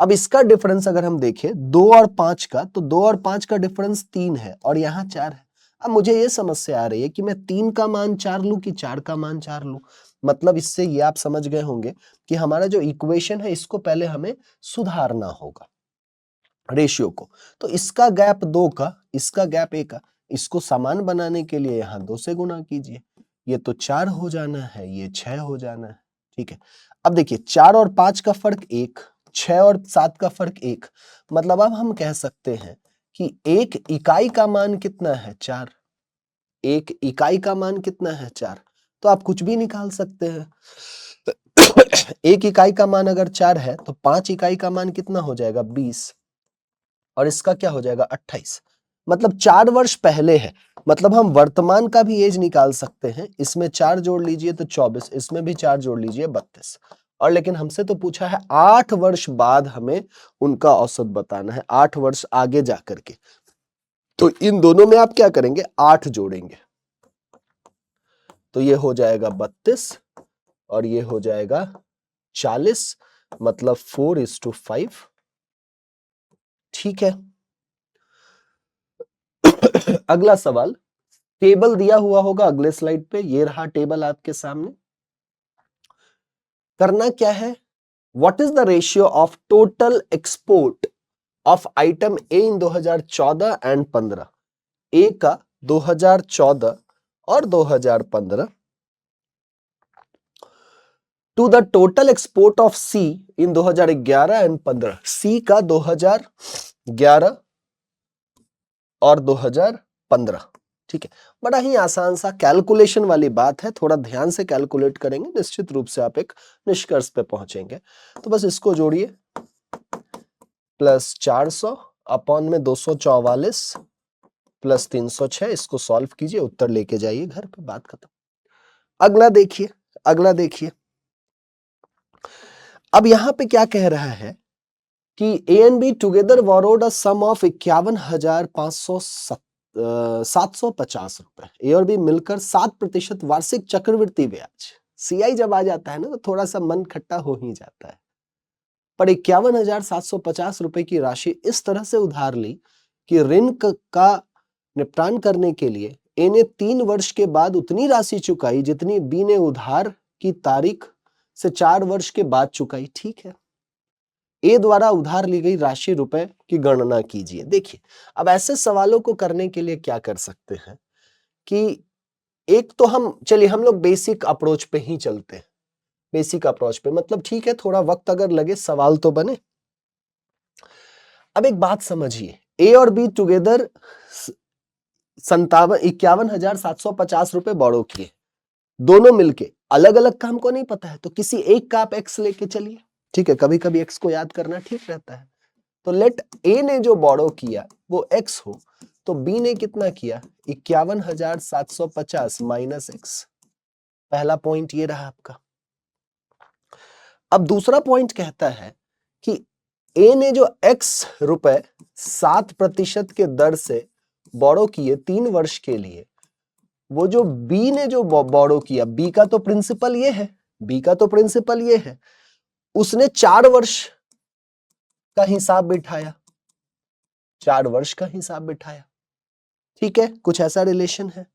अब इसका डिफरेंस अगर हम देखें 2 और 5 का, तो 2 और 5 का डिफरेंस 3 है और यहाँ 4 है। अब मुझे ये समस्या आ रही है कि मैं 3 का मान 4 लूं कि 4 का मान 4 लूं। मतलब इससे ये आप समझ गए होंगे कि हमारा जो इक्वेशन है इसको पहले हमें सुधारना होगा, रेशियो को। तो इसका गैप 2 का, इसका गैप 1 का, इसको समान बनाने के लिए यहाँ 2 से गुणा कीजिए, ये तो 4 हो जाना है, ये 6 हो जाना है। ठीक है, अब देखिए 4 और 5 का फर्क 1, 6 और 7 का फर्क 1, मतलब अब हम कह सकते हैं कि एक इकाई का मान कितना है, 4। एक इकाई का मान कितना है, 4। तो आप कुछ भी निकाल सकते हैं। एक इकाई का मान अगर 4 है तो 5 इकाई का मान कितना हो जाएगा, 20, और इसका क्या हो जाएगा, 28। मतलब 4 वर्ष पहले है, मतलब हम वर्तमान का भी एज निकाल सकते हैं। इसमें 4 जोड़ लीजिए तो 24, इसमें भी 4 जोड़ लीजिए 32। और लेकिन हमसे तो पूछा है 8 वर्ष बाद हमें उनका औसत बताना है, 8 वर्ष आगे जाकर के। तो इन दोनों में आप क्या करेंगे, 8 जोड़ेंगे, तो ये हो जाएगा 32 और ये हो जाएगा 40, मतलब 4:5। ठीक है, अगला सवाल, टेबल दिया हुआ होगा अगले स्लाइड पे, ये रहा टेबल आपके सामने। करना क्या है, what is the ratio of total export of item A in 2014 and 15, A का 2014 और 2015 to the total export of C in 2011 and 15, C का 2011 और 2015। ठीक है, बड़ा ही आसान सा कैलकुलेशन वाली बात है, थोड़ा ध्यान से कैलकुलेट करेंगे, निश्चित रूप से आप एक निष्कर्ष पे पहुंचेंगे। तो बस इसको जोड़िए, प्लस 400 अपॉन में 244 प्लस 306, इसको सॉल्व कीजिए, उत्तर लेके जाइए घर पे, बात खत्म। अगला देखिए, अगला देखिए, अब यहां पे क्या कह रहा है कि A and B together borrowed a sum of 51,750 रुपए। ए और बी मिलकर 7% वार्षिक चक्रवृद्धि ब्याज, सीआई जब आ जाता है ना तो थोड़ा सा मन खट्टा हो ही जाता है, पर 51,750 रुपए की राशि इस तरह से उधार ली कि ऋण का निपटान करने के लिए ए ने 3 वर्ष के बाद उतनी राशि चुकाई जितनी बी ने उधार की तारीख से 4 वर्ष के बाद चुकाई। ठीक है, ए द्वारा उधार ली गई राशि रुपए की गणना कीजिए। देखिए, अब ऐसे सवालों को करने के लिए क्या कर सकते हैं कि एक तो हम लोग बेसिक अप्रोच पे ही चलते हैं, बेसिक अप्रोच पे, मतलब ठीक है थोड़ा वक्त अगर लगे सवाल तो बने। अब एक बात समझिए, ए और बी टुगेदर 51,750 रुपए बोरो किए, दोनों मिलके, अलग अलग काम को नहीं पता है तो किसी एक का आप एक्स लेके चलिए। ठीक है, कभी कभी एक्स को याद करना ठीक रहता है। तो लेट ए ने जो बोरो किया वो एक्स हो, तो बी ने कितना किया 51,750 माइनस एक्स। पहला पॉइंट ये रहा आपका। अब दूसरा पॉइंट कहता है कि ए ने जो एक्स रुपए 7% के दर से बोरो किए 3 वर्ष के लिए, वो जो बी ने जो बोरो किया, बी का तो प्रिंसिपल ये है, बी का तो प्रिंसिपल ये है, उसने 4 वर्ष का हिसाब बिठाया, 4 वर्ष का हिसाब बिठाया। ठीक है, कुछ ऐसा रिलेशन है।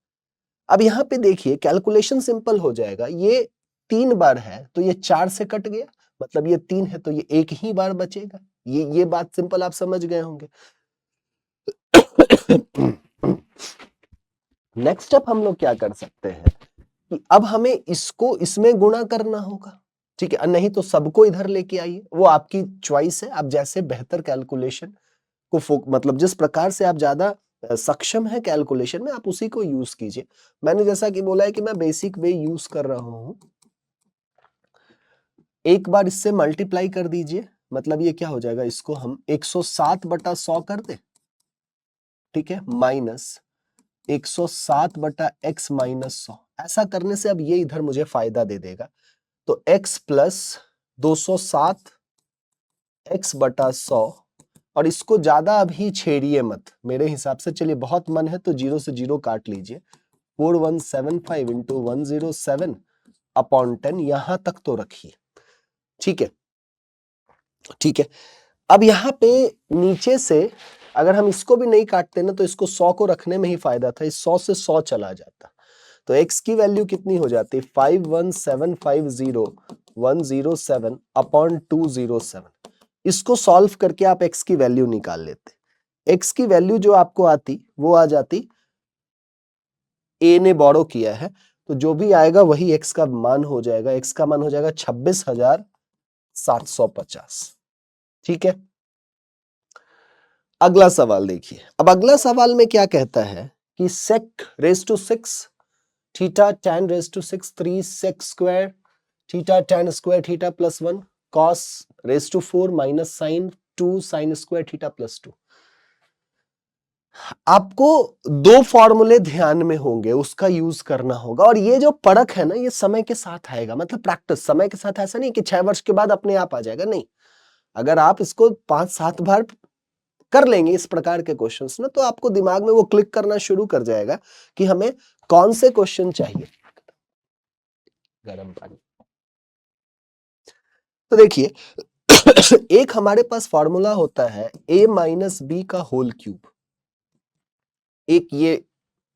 अब यहां पे देखिए कैलकुलेशन सिंपल हो जाएगा, ये 3 बार है तो ये 4 से कट गया, मतलब ये 3 है तो ये एक ही बार बचेगा। ये बात सिंपल आप समझ गए होंगे। नेक्स्ट स्टेप हम लोग क्या कर सकते हैं कि अब हमें इसको इसमें गुणा करना होगा। ठीक है, नहीं तो सबको इधर लेके आइए, वो आपकी चॉइस है, आप जैसे बेहतर कैलकुलेशन को मतलब जिस प्रकार से आप ज्यादा सक्षम है कैलकुलेशन में, आप उसी को यूज कीजिए। मैंने जैसा कि बोला है कि मैं बेसिक वे यूज कर रहा हूं, एक बार इससे मल्टीप्लाई कर दीजिए, मतलब ये क्या हो जाएगा, इसको हम 107/100 कर दे। ठीक है, माइनस 107/x माइनस 100, ऐसा करने से अब ये इधर मुझे फायदा दे देगा। तो x प्लस 207 x/100, और इसको ज्यादा अभी छेड़िए मत मेरे हिसाब से। चलिए बहुत मन है तो 0 से 0 काट लीजिए, 4175 इंटू 107 अपॉन 10, यहां तक तो रखिए। ठीक है, ठीक है। अब यहां पे नीचे से अगर हम इसको भी नहीं काटते ना तो इसको 100 को रखने में ही फायदा था, इस 100 से 100 चला जाता, तो x की वैल्यू कितनी हो जाती, 51750107 अपॉन 207। इसको सॉल्व करके आप x की वैल्यू निकाल लेते, x की वैल्यू जो आपको आती वो आ जाती, a ने बोरो किया है तो जो भी आएगा वही x का मान हो जाएगा, x का मान हो जाएगा 26,750। ठीक है, अगला सवाल देखिए। अब अगला सवाल में क्या कहता है कि sec raised to 6 theta tan raised to 6 3 sec square theta tan square theta plus 1 cos raised to 4 minus sin 2 sin square theta plus 2। आपको 2 फॉर्मूले ध्यान में होंगे, उसका यूज करना होगा, और ये जो परख है ना ये समय के साथ आएगा, मतलब प्रैक्टिस समय के साथ। ऐसा नहीं कि 6 वर्ष के बाद अपने आप आ जाएगा, नहीं। अगर आप इसको 5-7 बार कर लेंगे इस प्रकार के क्वेश्चंस ना, तो आपको दिमाग में वो क्लिक करना शुरू कर जाएगा कि हमें कौन से क्वेश्चन चाहिए। गर्म पानी। तो देखिए एक हमारे पास फॉर्मूला होता है a माइनस बी का होल क्यूब, एक ये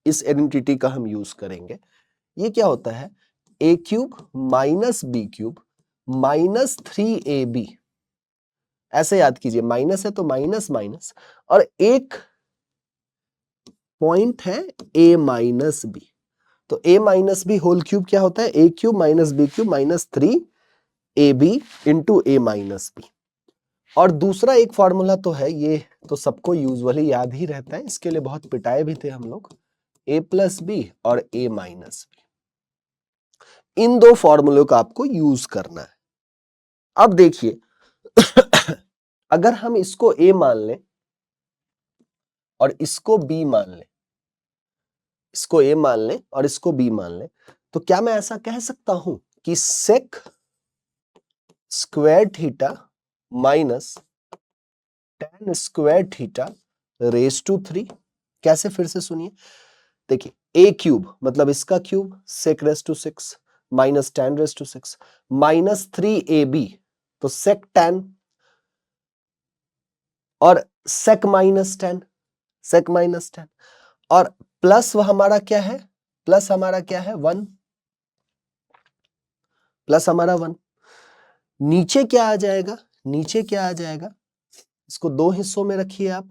इस आइडेंटिटी का हम यूज करेंगे। ये क्या होता है, a cube minus B cube minus 3ab, ऐसे याद कीजिए, माइनस है तो माइनस माइनस, और एक पॉइंट है a माइनस बी, तो a minus B whole cube क्या होता है, a cube minus B cube minus 3ab into a minus B. और दूसरा एक फॉर्मूला तो है, ये तो सबको यूजुअली याद ही रहता है, इसके लिए बहुत पिटाए भी थे हम लोग, ए प्लस बी और ए माइनस बी। इन दो फॉर्मूलों का आपको यूज करना है। अब देखिए अगर हम इसको ए मान लें और इसको बी मान लें, इसको ए मान लें और इसको बी मान लें, तो क्या मैं ऐसा कह सकता हूं कि sec square theta minus tan square theta raise to 3। कैसे, फिर से सुनिए। देखिए ए क्यूब मतलब इसका cube sec raise to 6 minus tan raise to 6 minus 3ab, तो सेक tan और sec minus tan, sec minus tan, और प्लस हमारा क्या है, प्लस हमारा क्या है 1, प्लस हमारा 1। नीचे क्या आ जाएगा, नीचे क्या आ जाएगा, इसको दो हिस्सों में रखिए आप,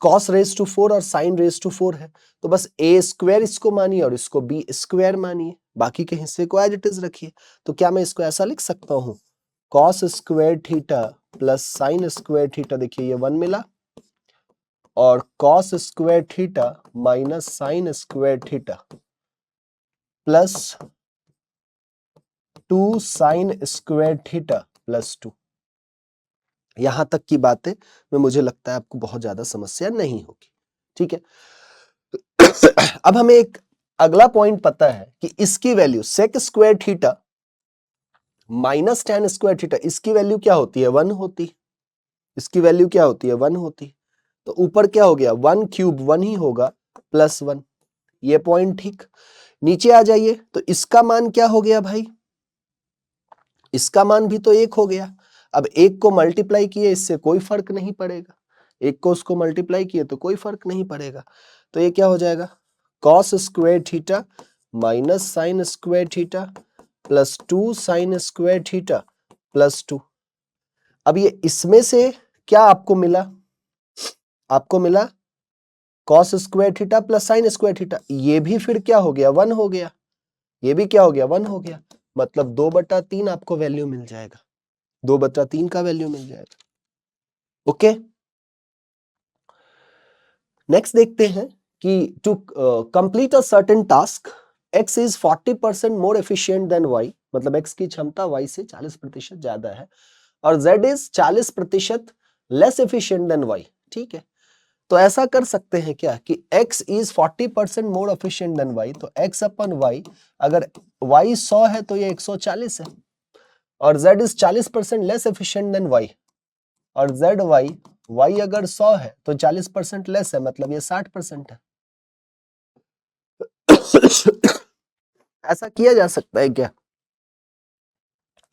cos रेज टू 4 और sin रेज टू 4 है, तो बस a स्क्वायर इसको मानिए और इसको b स्क्वायर मानिए, बाकी के हिस्से को एज इट इज रखिए। तो क्या मैं इसको ऐसा लिख सकता हूं, cos square theta plus sin square theta, देखिए ये 1 मिला, और cos square theta minus sin square theta plus 2 sin square theta plus 2। यहां तक की बातें में मुझे लगता है आपको बहुत ज्यादा समस्या नहीं होगी, ठीक है। अब हमें एक अगला पॉइंट पता है कि इसकी value sec square theta minus tan square theta, इसकी वैल्यू क्या होती है 1 होती है, इसकी वैल्यू क्या होती है 1 होती है। तो ऊपर क्या हो गया 1 क्यूब 1 ही होगा प्लस 1, ये पॉइंट ठीक। नीचे आ जाइए तो इसका मान क्या हो गया भाई, इसका मान भी तो 1 हो गया। अब 1 को मल्टीप्लाई किए इससे कोई फर्क नहीं पड़ेगा, 1 को उसको मल्टीप्लाई किए तो कोई फर्क नहीं पड़ेगा। तो ये क्या हो जाएगा cos square theta minus sin square theta plus 2 sin square theta plus 2। अब ये इसमें से क्या आपको मिला, आपको मिला cos square theta plus sin square theta, ये भी फिर क्या हो गया 1 हो गया, ये भी क्या हो गया 1 हो गया, मतलब 2/3 आपको वैल्यू मिल जाएगा, 2/3 का वैल्यू मिल जाएगा। ओके, नेक्स्ट देखते हैं कि to complete a certain task x is 40% more efficient than y, मतलब x की क्षमता y से 40% ज्यादा है, और z is 40% less efficient than y, ठीक है। तो ऐसा कर सकते हैं क्या कि x is 40% more efficient than y, तो x अपन y, अगर y 100 है तो ये 140 है, और z is 40% less efficient than y, और y अगर 100 है तो 40% लेस है, मतलब ये 60% है। ऐसा किया जा सकता है क्या,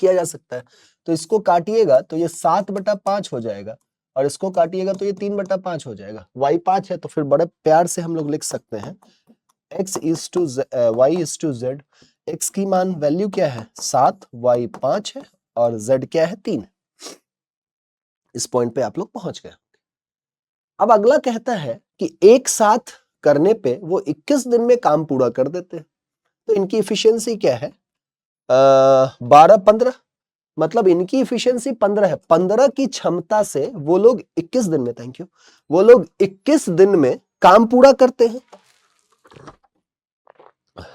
किया जा सकता है। तो इसको काटिएगा तो ये 7/5 हो जाएगा, और इसको काटिएगा तो ये 3/5 हो जाएगा। y 5 है तो फिर बड़े प्यार से हम लोग लिख सकते हैं x is to y is to z, x की मान वैल्यू क्या है 7, y 5 है, और z क्या है 3। इस पॉइंट पे आप लोग पहुंच गए। अब अगला कहता है कि एक साथ करने पे वो 21 दिन में काम पूरा कर देते हैं, तो इनकी इफिशियंसी क्या है 12-15, मतलब इनकी इफिशियंसी 15 है। 15 की क्षमता से वो लोग 21 दिन में, थैंक यू, वो लोग 21 दिन में काम पूरा करते हैं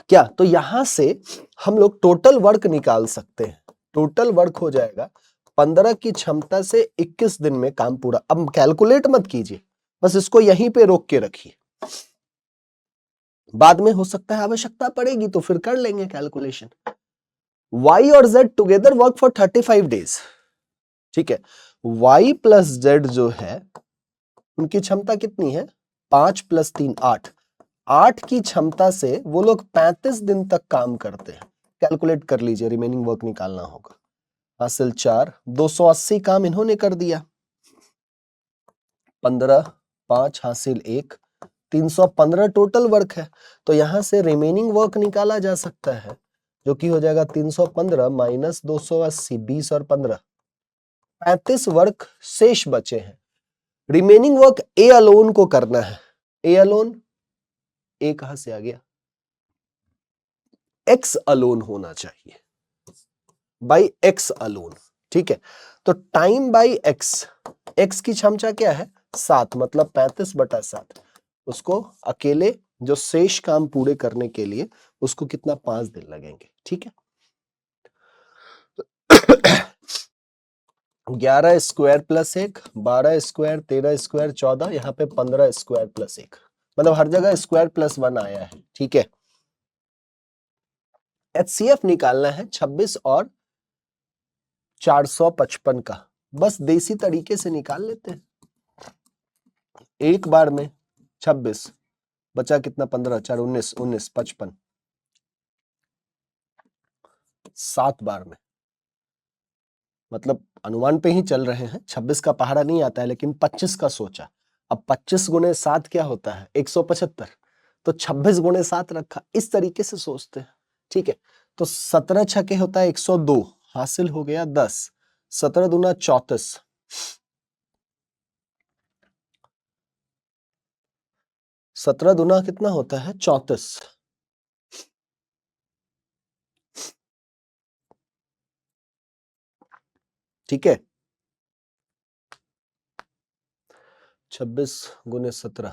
क्या। तो यहां से हम लोग टोटल वर्क निकाल सकते हैं, टोटल वर्क हो जाएगा 15 की क्षमता से 21 दिन में काम पूरा। अब कैलकुलेट मत कीजिए, बस इसको यहीं पे रोक के रखिए, बाद में हो सकता है आवश्यकता पड़ेगी तो फिर कर लेंगे कैलकुलेशन। y और z together work for 35 days, ठीक है। y प्लस z जो है उनकी क्षमता कितनी है 5 + 3 8, 8 की क्षमता से वो लोग 35 दिन तक काम करते हैं। कैलकुलेट कर लीजिए, रिमेनिंग वर्क निकालना होगा। हासिल 4, 280 काम इन्होंने कर दिया, 15 5 हासिल 1, 315 टोटल वर्क है। तो यहां से रिमेनिंग वर्क निकाला जा सकता है, जो कि हो जाएगा 315 माइनस 280, 20 और 15, 35 वर्क शेष बचे हैं। रिमेनिंग वर्क ए अलोन को करना है। ए अलोन, ए कहां से आ गया, एक्स अलोन होना चाहिए, बाई एक्स अलोन, ठीक है। तो टाइम बाई एक्स, एक्स की क्षमता क्या है 7, मतलब 35/7, उसको अकेले जो शेष काम पूरे करने के लिए उसको कितना 5 दिन लगेंगे। ठीक है, 11 स्क्वायर प्लस 1, 12 स्क्वायर, 13 स्क्वायर, 14, यहाँ पे 15 स्क्वायर प्लस 1, मतलब हर जगह स्क्वायर प्लस 1 आया है। ठीक है, HCF निकालना है 26 और 455 का, बस देसी तरीके से निकाल लेते हैं। एक बार में 26 बचा कितना, 15, 4 19, 19 55, 7 बार में, मतलब अनुमान पे ही चल रहे हैं, 26 का पहाड़ा नहीं आता है लेकिन 25 का सोचा। अब 25 गुणे 7 क्या होता है, 175, तो 26 गुणे 7 रखा, इस तरीके से सोचते हैं। ठीक है, तो 17 छके होता है 102, हासिल हो गया 10, 17 दूना 34, 17 दूना कितना होता है 34, ठीक है, 26 गुने 17,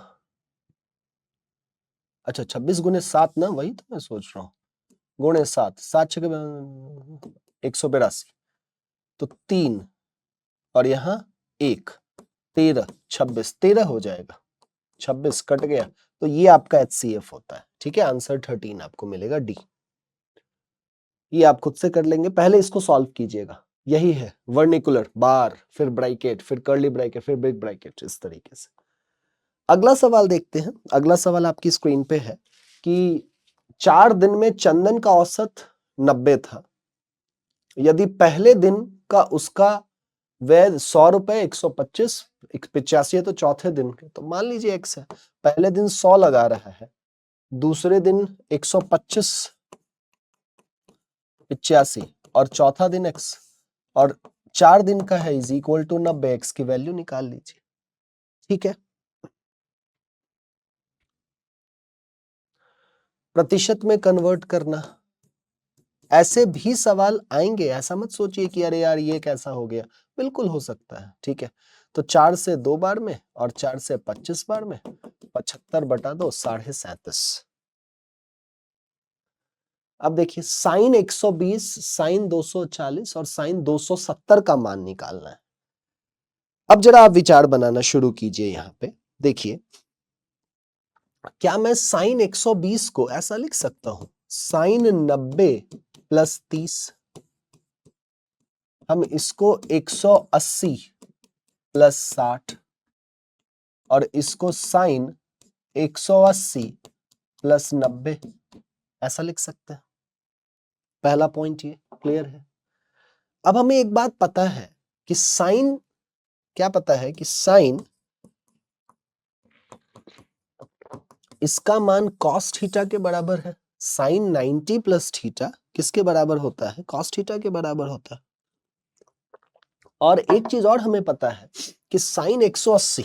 अच्छा 26 गुने 7 ना, वही तो मैं सोच रहा हूँ, गुणे 7, 7 छके 182, तो 3 और यहाँ 1, 13, 26, 13 हो जाएगा, 26 कट गया, तो ये आपका HCF होता है। ठीक है, आंसर 13 आपको मिलेगा डी। ये आप खुद से कर लेंगे, पहले इसको सॉल्व कीजिएगा, यही है वर्निकुलर, बार, फिर ब्रैकेट, फिर कर्ली ब्रैकेट, फिर बिग ब्रैकेट, इस तरीके से। अगला सवाल देखते हैं। अगला सवाल आपकी स्क्रीन पे है कि 4 दिन में चंदन का औसत 90 था, यदि पहले दिन का उसका वैध 100 रुपए, 125, 85 है तो चौथे दिन के, तो मान लीजिए x है, पहले दिन 100 लगा रहा है, दूसरे दिन 125, 85 और चौथा दिन x, और 4 दिन का है, इज इक्वल टू 90, x की वैल्यू निकाल लीजिए। ठीक है, प्रतिशत में कन्वर्ट करना, ऐसे भी सवाल आएंगे, ऐसा मत सोचिए कि अरे यार ये कैसा हो गया, बिल्कुल हो सकता है। ठीक है, तो 4 से 2 बार में और 4 से 25 बार में, 75 बटा 2, 37.5। अब देखिए साइन 120, साइन 240 और साइन 270 का मान निकालना है। अब जरा आप विचार बनाना शुरू कीजिए। यहाँ पे देखिए, क्या मैं साइन 120 को ऐसा लिख सकता हूं, साइन 90 प्लस 30, हम इसको 180 प्लस 60 और इसको साइन 180 प्लस 90 ऐसा लिख सकते हैं। पहला पॉइंट ये क्लियर है। अब हमें एक बात पता है कि साइन, क्या पता है कि साइन, इसका मान कॉस थीटा के बराबर है। साइन 90 प्लस थीटा किसके बराबर होता है, कॉस थीटा के बराबर होता है। और एक चीज और हमें पता है कि साइन 180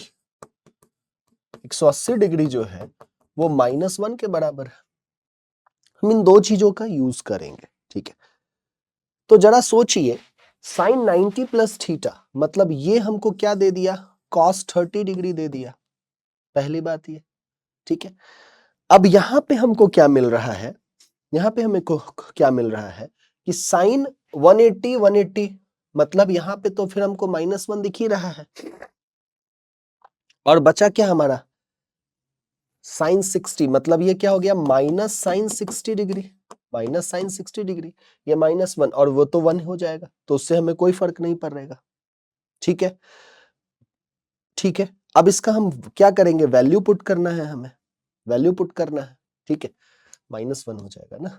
डिग्री जो है वो -1 के बराबर है। हम इन दो चीजों का यूज करेंगे। ठीक है, तो जरा सोचिए, साइन 90 प्लस थीटा मतलब ये हमको क्या दे दिया, कॉस 30 डिग्री दे दिया, पहली बात ये। ठीक है, अब यहां पे हमको क्या मिल रहा है, यहां पे हमें को क्या मिल रहा है कि साइन 180 मतलब यहां पे तो फिर हमको -1 दिख ही रहा है, और बचा क्या हमारा साइन 60, मतलब ये क्या हो गया, minus sine 60 degree, minus sine 60 degree, ये -1 और वो तो 1 हो जाएगा, तो उससे हमें कोई फर्क नहीं पड़ रहेगा। ठीक है, ठीक है, अब इसका हम क्या करेंगे, वैल्यू पुट करना है, हमें वैल्यू पुट करना है। ठीक है, -1 हो जाएगा ना।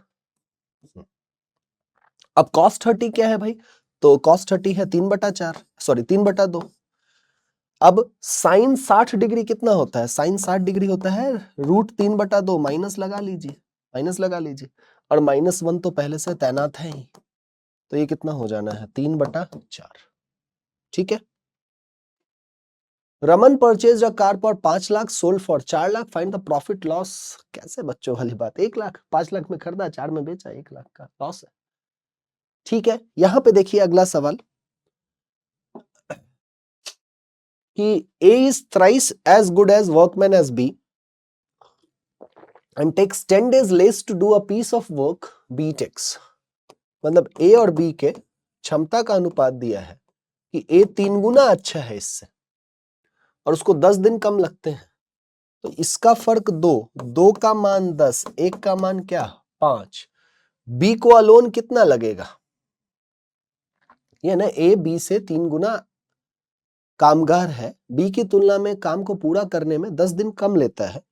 अब cos 30 क्या है भाई, तो cos 30 है 3/4, सॉरी 3/2। अब साइन 60 डिग्री कितना होता है, साइन 60 डिग्री होता है √3/2, माइनस लगा लीजिए, माइनस लगा लीजिए, और -1 तो पहले से तैनात है ही, तो ये कितना हो जाना है 3/4। ठीक है, Raman purchase a car for 5 lakh, sold for 4 lakh, find the profit loss. कैसे बच्चों वाली बात, 1 लाख, 5 लाख में खरीदा, 4 में बेचा, 1 लाख का लॉस है। ठीक है, यहां पे देखिए अगला सवाल कि A is thrice as good as workman as B, and takes 10 days less to do a piece of work, B takes. मतलब A और B के क्षमता का अनुपात दिया है कि A 3 गुना अच्छा है इससे और उसको 10 दिन कम लगते हैं, तो इसका फर्क 2 का मान 10, 1 का मान क्या 5, B को अलोन कितना लगेगा, ये ना A B से 3 गुना कामगार है, B की तुलना में काम को पूरा करने में 10 दिन कम लेता है,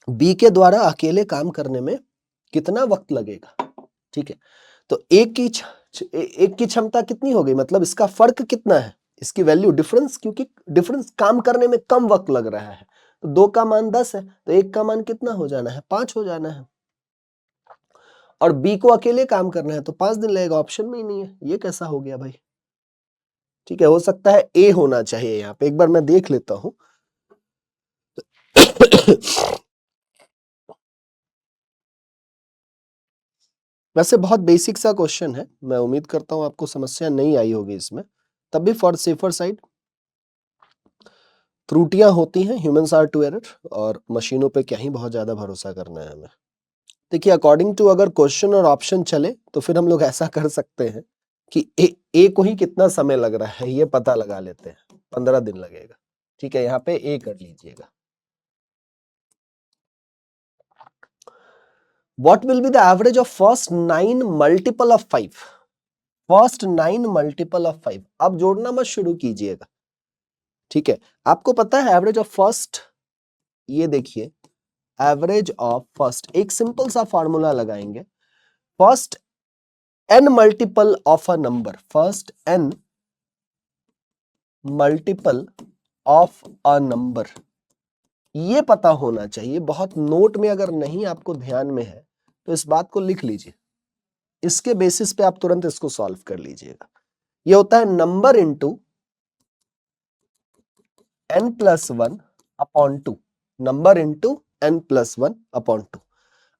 B के द्वारा अकेले काम करने में कितना वक्त लगेगा। ठीक है, तो एक की क्षमता कितनी हो गई, मतलब इसका फर्क कितना है, इसकी वैल्यू डिफरेंस, क्योंकि डिफरेंस काम करने में कम वक्त लग रहा है, तो 2 का मान 10 है तो 1 का मान कितना हो जाना है 5 हो जाना है, और B को अकेले काम करना है तो 5 दिन लगेगा, ऑप्शन में ही नहीं है, ये कैसा हो गया भाई। ठीक है, हो सकता है A होना चाहिए यहाँ पे, एक बार मैं देख लेता हूं। वैसे बहुत बेसिक सा क्वेश्चन है, मैं उम्मीद करता हूं आपको समस्या नहीं आई होगी इसमें, तब भी फॉर सेफर साइड त्रुटियां होती हैं, ह्यूमंस आर टू एरर, और मशीनों पे क्या ही बहुत ज्यादा भरोसा करना है हमें। देखिए अकॉर्डिंग टू अगर क्वेश्चन और ऑप्शन चले तो फिर हम लोग ऐसा कर सकते हैं कि ए को ही कितना समय लग रहा है ये पता लगा लेते हैं, 15 दिन लगेगा। ठीक है, यहाँ पे ए कर लीजिएगा। What will be the average of first 9 multiple of 5? First 9 multiple of 5, अब जोड़ना मत शुरू कीजिएगा। ठीक है, आपको पता है एवरेज ऑफ फर्स्ट, ये देखिए एवरेज ऑफ फर्स्ट, एक सिंपल सा फॉर्मूला लगाएंगे, first n multiple of a number, first n multiple of a number, ये पता होना चाहिए। बहुत नोट में अगर नहीं आपको ध्यान में है तो इस बात को लिख लीजिए, इसके बेसिस पे आप तुरंत इसको सॉल्व कर लीजिएगा। ये होता है number into n+1 upon 2, number into n+1 upon 2।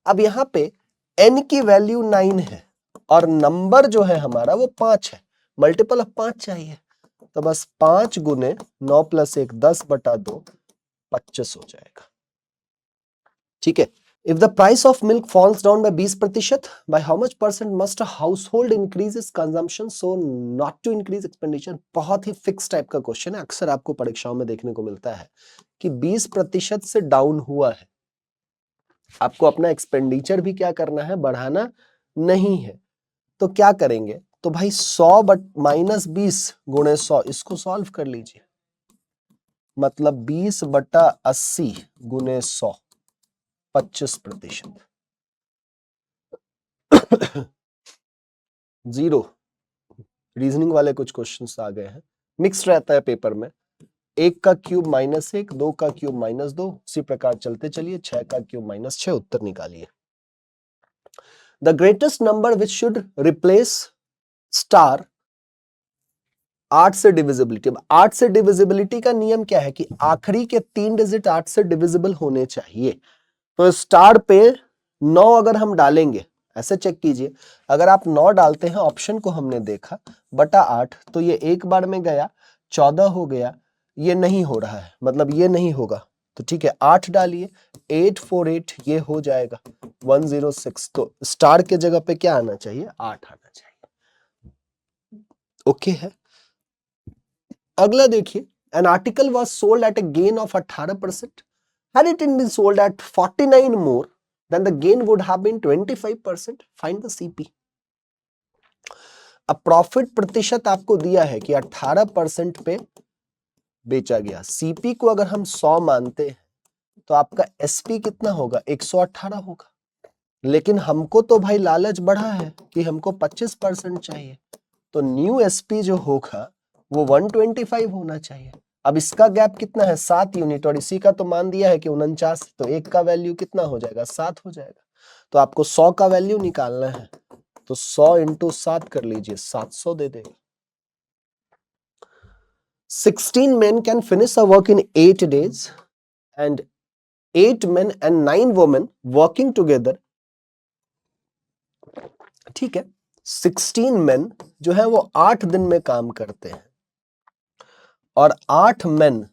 अब यहां पे n की वैल्यू 9 है और नंबर जो है हमारा वो 5 है, मल्टीपल ऑफ 5 चाहिए, तो बस 5 गुने 9 + 1 10/2 25 हो जाएगा। ठीक है, if the price of milk falls down by 20%, by how much % must a household increase its consumption so not to increase expenditure? बहुत ही फिक्स टाइप का क्वेश्चन है, अक्सर आपको परीक्षाओं में देखने को मिलता है कि 20% से डाउन हुआ है, आपको अपना एक्सपेंडिचर भी क्या करना है, बढ़ाना नहीं है, तो क्या करेंगे, तो भाई 100 - 20 गुणे 100, इसको सॉल्व कर लीजिए, मतलब 20/80 गुणे 100, 25%। 0 रीजनिंग वाले कुछ क्वेश्चंस आ गए हैं, मिक्स रहता है पेपर में, 1 का क्यूब -1, 2 का क्यूब -2, इसी प्रकार चलते चलिए, 6 का क्यूब -6, उत्तर निकालिए। The greatest number which should replace star 8 से डिविजिबिलिटी। अब 8 से डिविजिबिलिटी का नियम क्या है कि आखिरी के 3 डिजिट 8 से डिविजिबल होने चाहिए, तो स्टार पे 9 अगर हम डालेंगे, ऐसे चेक कीजिए, अगर आप 9 डालते हैं, ऑप्शन को हमने देखा बटा 8, तो ये एक बार में गया 14 हो गया, ये नहीं हो रहा है, मतलब ये नहीं होगा, तो ठीक है 8 डालिए, 848 ये हो जाएगा 106, तो स्टार के जगह पे क्या आना चाहिए, 8 आना चाहिए। ओके है, अगला देखिए, an article was sold at a gain of 18%, had it been sold at 49 more, then the gain would have been 25%. Find the CP. अब प्रॉफिट प्रतिशत आपको दिया है कि 18% पे बेचा गया, सीपी को अगर हम 100 मानते हैं तो आपका एसपी कितना होगा, 118 होगा, लेकिन हमको तो भाई लालच बढ़ा है कि हमको 25% चाहिए, तो न्यू एसपी जो होगा वो 125 होना चाहिए। अब इसका गैप कितना है, 7 यूनिट, और इसी का तो मान दिया है कि 49, तो एक का वैल्यू कितना हो जाएगा, 7 हो जाएगा, तो आपको 100 का वैल्यू निकालना है, तो 100 × 7 कर लीजिए, 700 दे देगा। 16 men can finish a work in 8 days and 8 men and 9 women working together। ठीक है, 16 men जो है वो 8 दिन में काम करते हैं और 8 मेन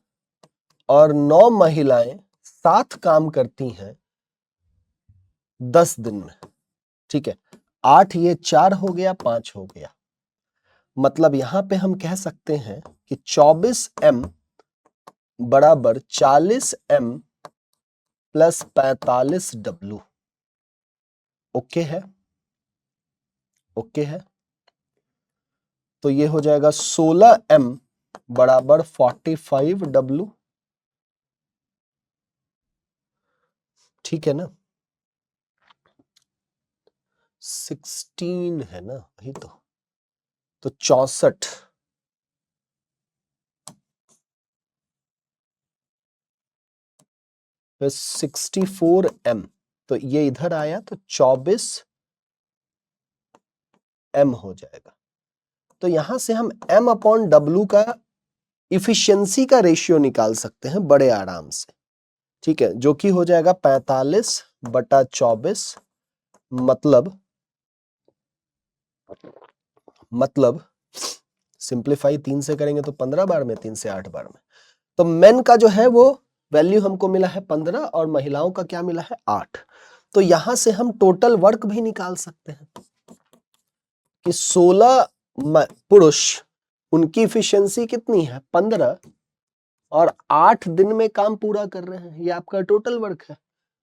और 9 महिलाएं साथ काम करती हैं 10 दिन में, ठीक है। 8 ये 4 हो गया, 5 हो गया, मतलब यहां पे हम कह सकते हैं कि 24m बराबर 40m प्लस 45w। ओके है, ओके है। तो ये हो जाएगा 16m बराबर 45w, ठीक है ना। 16 है ना, वही तो 64, फिर 64m, तो ये इधर आया तो 24m हो जाएगा। तो यहां से हम m अपॉन w का इफिशियंसी का रेशियो निकाल सकते हैं बड़े आराम से, ठीक है, जो कि हो जाएगा 45/24, मतलब सिंप्लीफाई 3 से करेंगे तो 15 बार में, 3 से 8 बार में। तो मेन का जो है वो वैल्यू हमको मिला है 15 और महिलाओं का क्या मिला है 8। तो यहां से हम टोटल वर्क भी निकाल सकते हैं कि 16 पुरुष, उनकी इफिशियंसी कितनी है 15, और 8 दिन में काम पूरा कर रहे हैं, ये आपका टोटल वर्क है।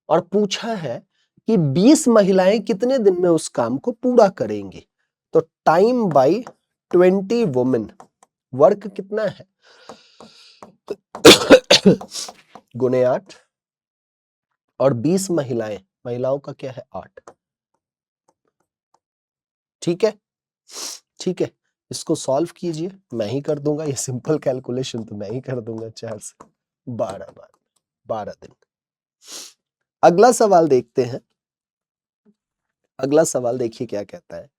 और पूछा है कि 20 महिलाएं कितने दिन में उस काम को पूरा करेंगी, तो टाइम बाय 20 वुमेन, वर्क कितना है गुने 8, और 20 महिलाओं का क्या है 8, ठीक है, ठीक है। इसको सॉल्व कीजिए, मैं ही कर दूंगा, ये सिंपल कैलकुलेशन तो मैं ही कर दूंगा। 4 से 12 दिन। अगला सवाल देखते हैं। अगला सवाल देखिए क्या कहता है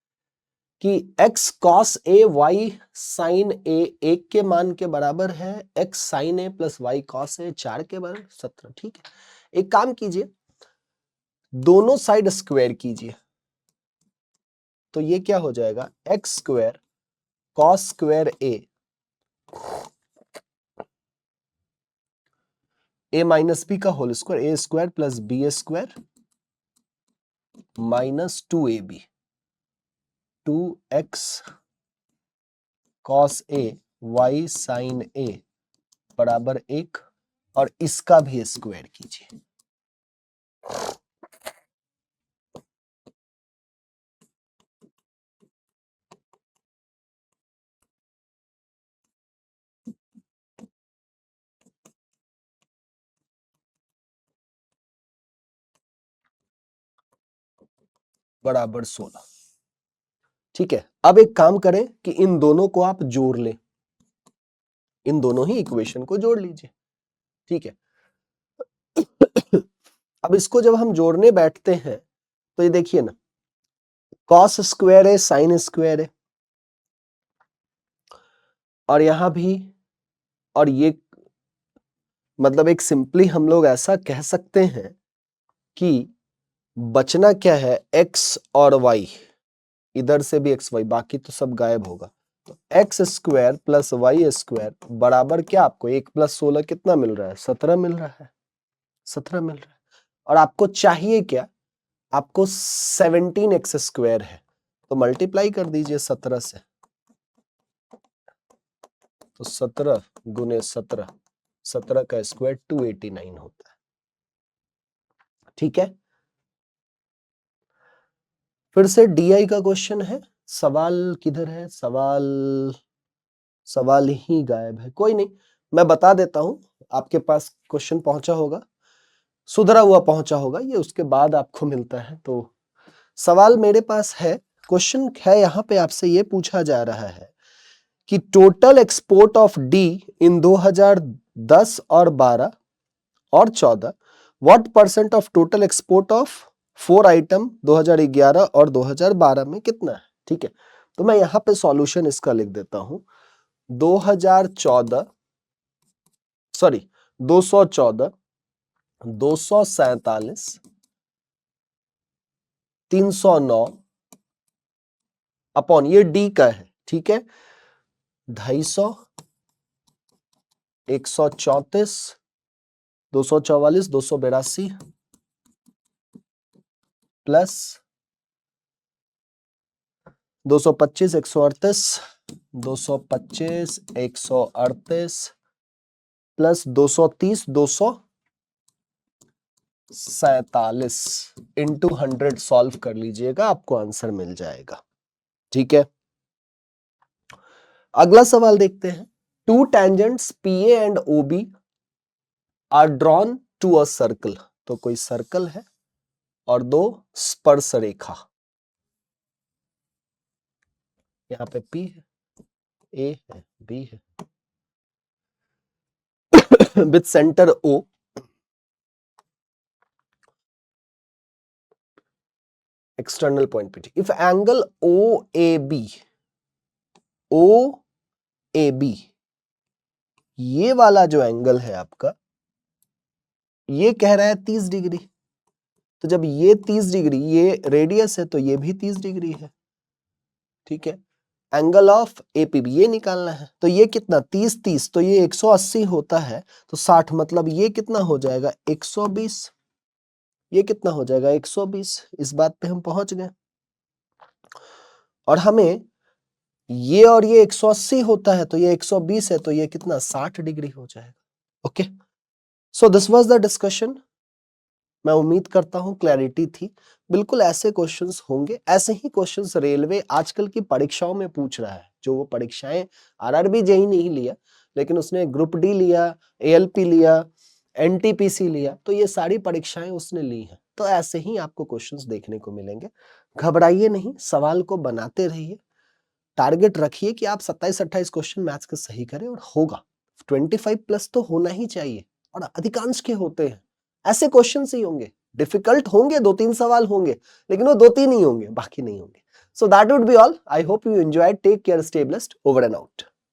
कि x cos a y sin a 1 के मान के बराबर है, x sin a plus y cos a 4 के बराबर 17, ठीक है। एक काम कीजिए, दोनों साइड स्क्वायर कीजिए, तो ये क्या हो जाएगा x square cos square a minus B का whole square, a square plus B square minus 2ab, 2x cos a y sin a बराबर 1, और इसका भी स्क्वायर कीजिए। बराबर 16, ठीक है। अब एक काम करें कि इन दोनों को आप जोड़ लें, इन दोनों ही इक्वेशन को जोड़ लीजिए, ठीक है। अब इसको जब हम जोड़ने बैठते हैं तो ये देखिए ना, कॉस स्क्वायर है साइन स्क्वायर है, और यहां भी, और ये मतलब एक सिंपली हम लोग ऐसा कह सकते हैं कि बचना क्या है x और y, इधर से भी x y, बाकी तो सब गायब होगा। तो X square plus Y square बराबर क्या, आपको 1 प्लस 16 कितना मिल रहा है 17 मिल रहा है, 17 मिल रहा है। और आपको चाहिए क्या, आपको 17x स्क्वायर है, तो मल्टीप्लाई कर दीजिए 17 से, तो 17 गुने 17, 17 का स्क्वायर 289 होता है, ठीक है। फिर से डी का क्वेश्चन है, सवाल किधर है, सवाल ही गायब है, कोई नहीं, मैं बता देता हूं, आपके पास क्वेश्चन पहुंचा होगा, सुधरा हुआ पहुंचा होगा, ये उसके बाद आपको मिलता है। तो सवाल मेरे पास है, क्वेश्चन है यहां पे, आपसे ये पूछा जा रहा है कि टोटल एक्सपोर्ट ऑफ डी इन 2010 और 12 और 14, what percent of total export of 4 item 2011 और 2012 में कितना है, ठीक है। तो मैं यहां पे सॉल्यूशन इसका लिख देता हूं, 2014 सॉरी 214 247 309 अपॉन, ये डी का है, ठीक है, 250 134 244 282 प्लस 225 138 225 138 प्लस 230 247 इंटू 100 सॉल्व कर लीजिएगा, आपको आंसर मिल जाएगा। ठीक है, अगला सवाल देखते हैं। Two tangents PA and OB are drawn to a circle. तो कोई सर्कल है और दो स्पर्श रेखा, यहां पे P है, A है, B है, with centre O। External point PT। If angle OAB ये वाला जो एंगल है आपका, ये कह रहा है 30 डिग्री। तो जब ये 30 डिग्री, ये रेडियस है तो ये भी 30 डिग्री है। ठीक है, एंगल ऑफ APB ये निकालना है। तो ये कितना, 30 30 तो ये 180 होता है, तो 60 मतलब ये कितना हो जाएगा 120। ये कितना हो जाएगा 120। इस बात पे हम पहुंच गए। और हमें ये और ये 180 होता है तो ये 120 है, तो ये कितना 60 डिग्री हो जाएगा। Okay, so this was the discussion. मैं उम्मीद करता हूं क्लैरिटी थी। बिल्कुल ऐसे क्वेश्चंस होंगे, ऐसे ही क्वेश्चंस रेलवे आजकल की परीक्षाओं में पूछ रहा है। जो वो परीक्षाएं RRB JEE नहीं लिया, लेकिन उसने ग्रुप डी लिया, ALP लिया, NTPC लिया, तो ये सारी परीक्षाएं उसने ली हैं। तो ऐसे ही आपको क्वेश्चंस देखने को मिलेंगे। घबराइए नहीं, सवाल को बनाते रहिए, टारगेट रखिए कि आप 27-28 क्वेश्चन मैथ्स के सही करें, और होगा 25 प्लस तो होना ही चाहिए, और अधिकांश के होते हैं। ऐसे क्वेश्चंस ही होंगे, डिफिकल्ट होंगे, 2-3 सवाल होंगे, लेकिन वो 2-3 ही होंगे, बाकी नहीं होंगे। So that would be all. I hope you enjoyed. Take care, stay blessed, over and out.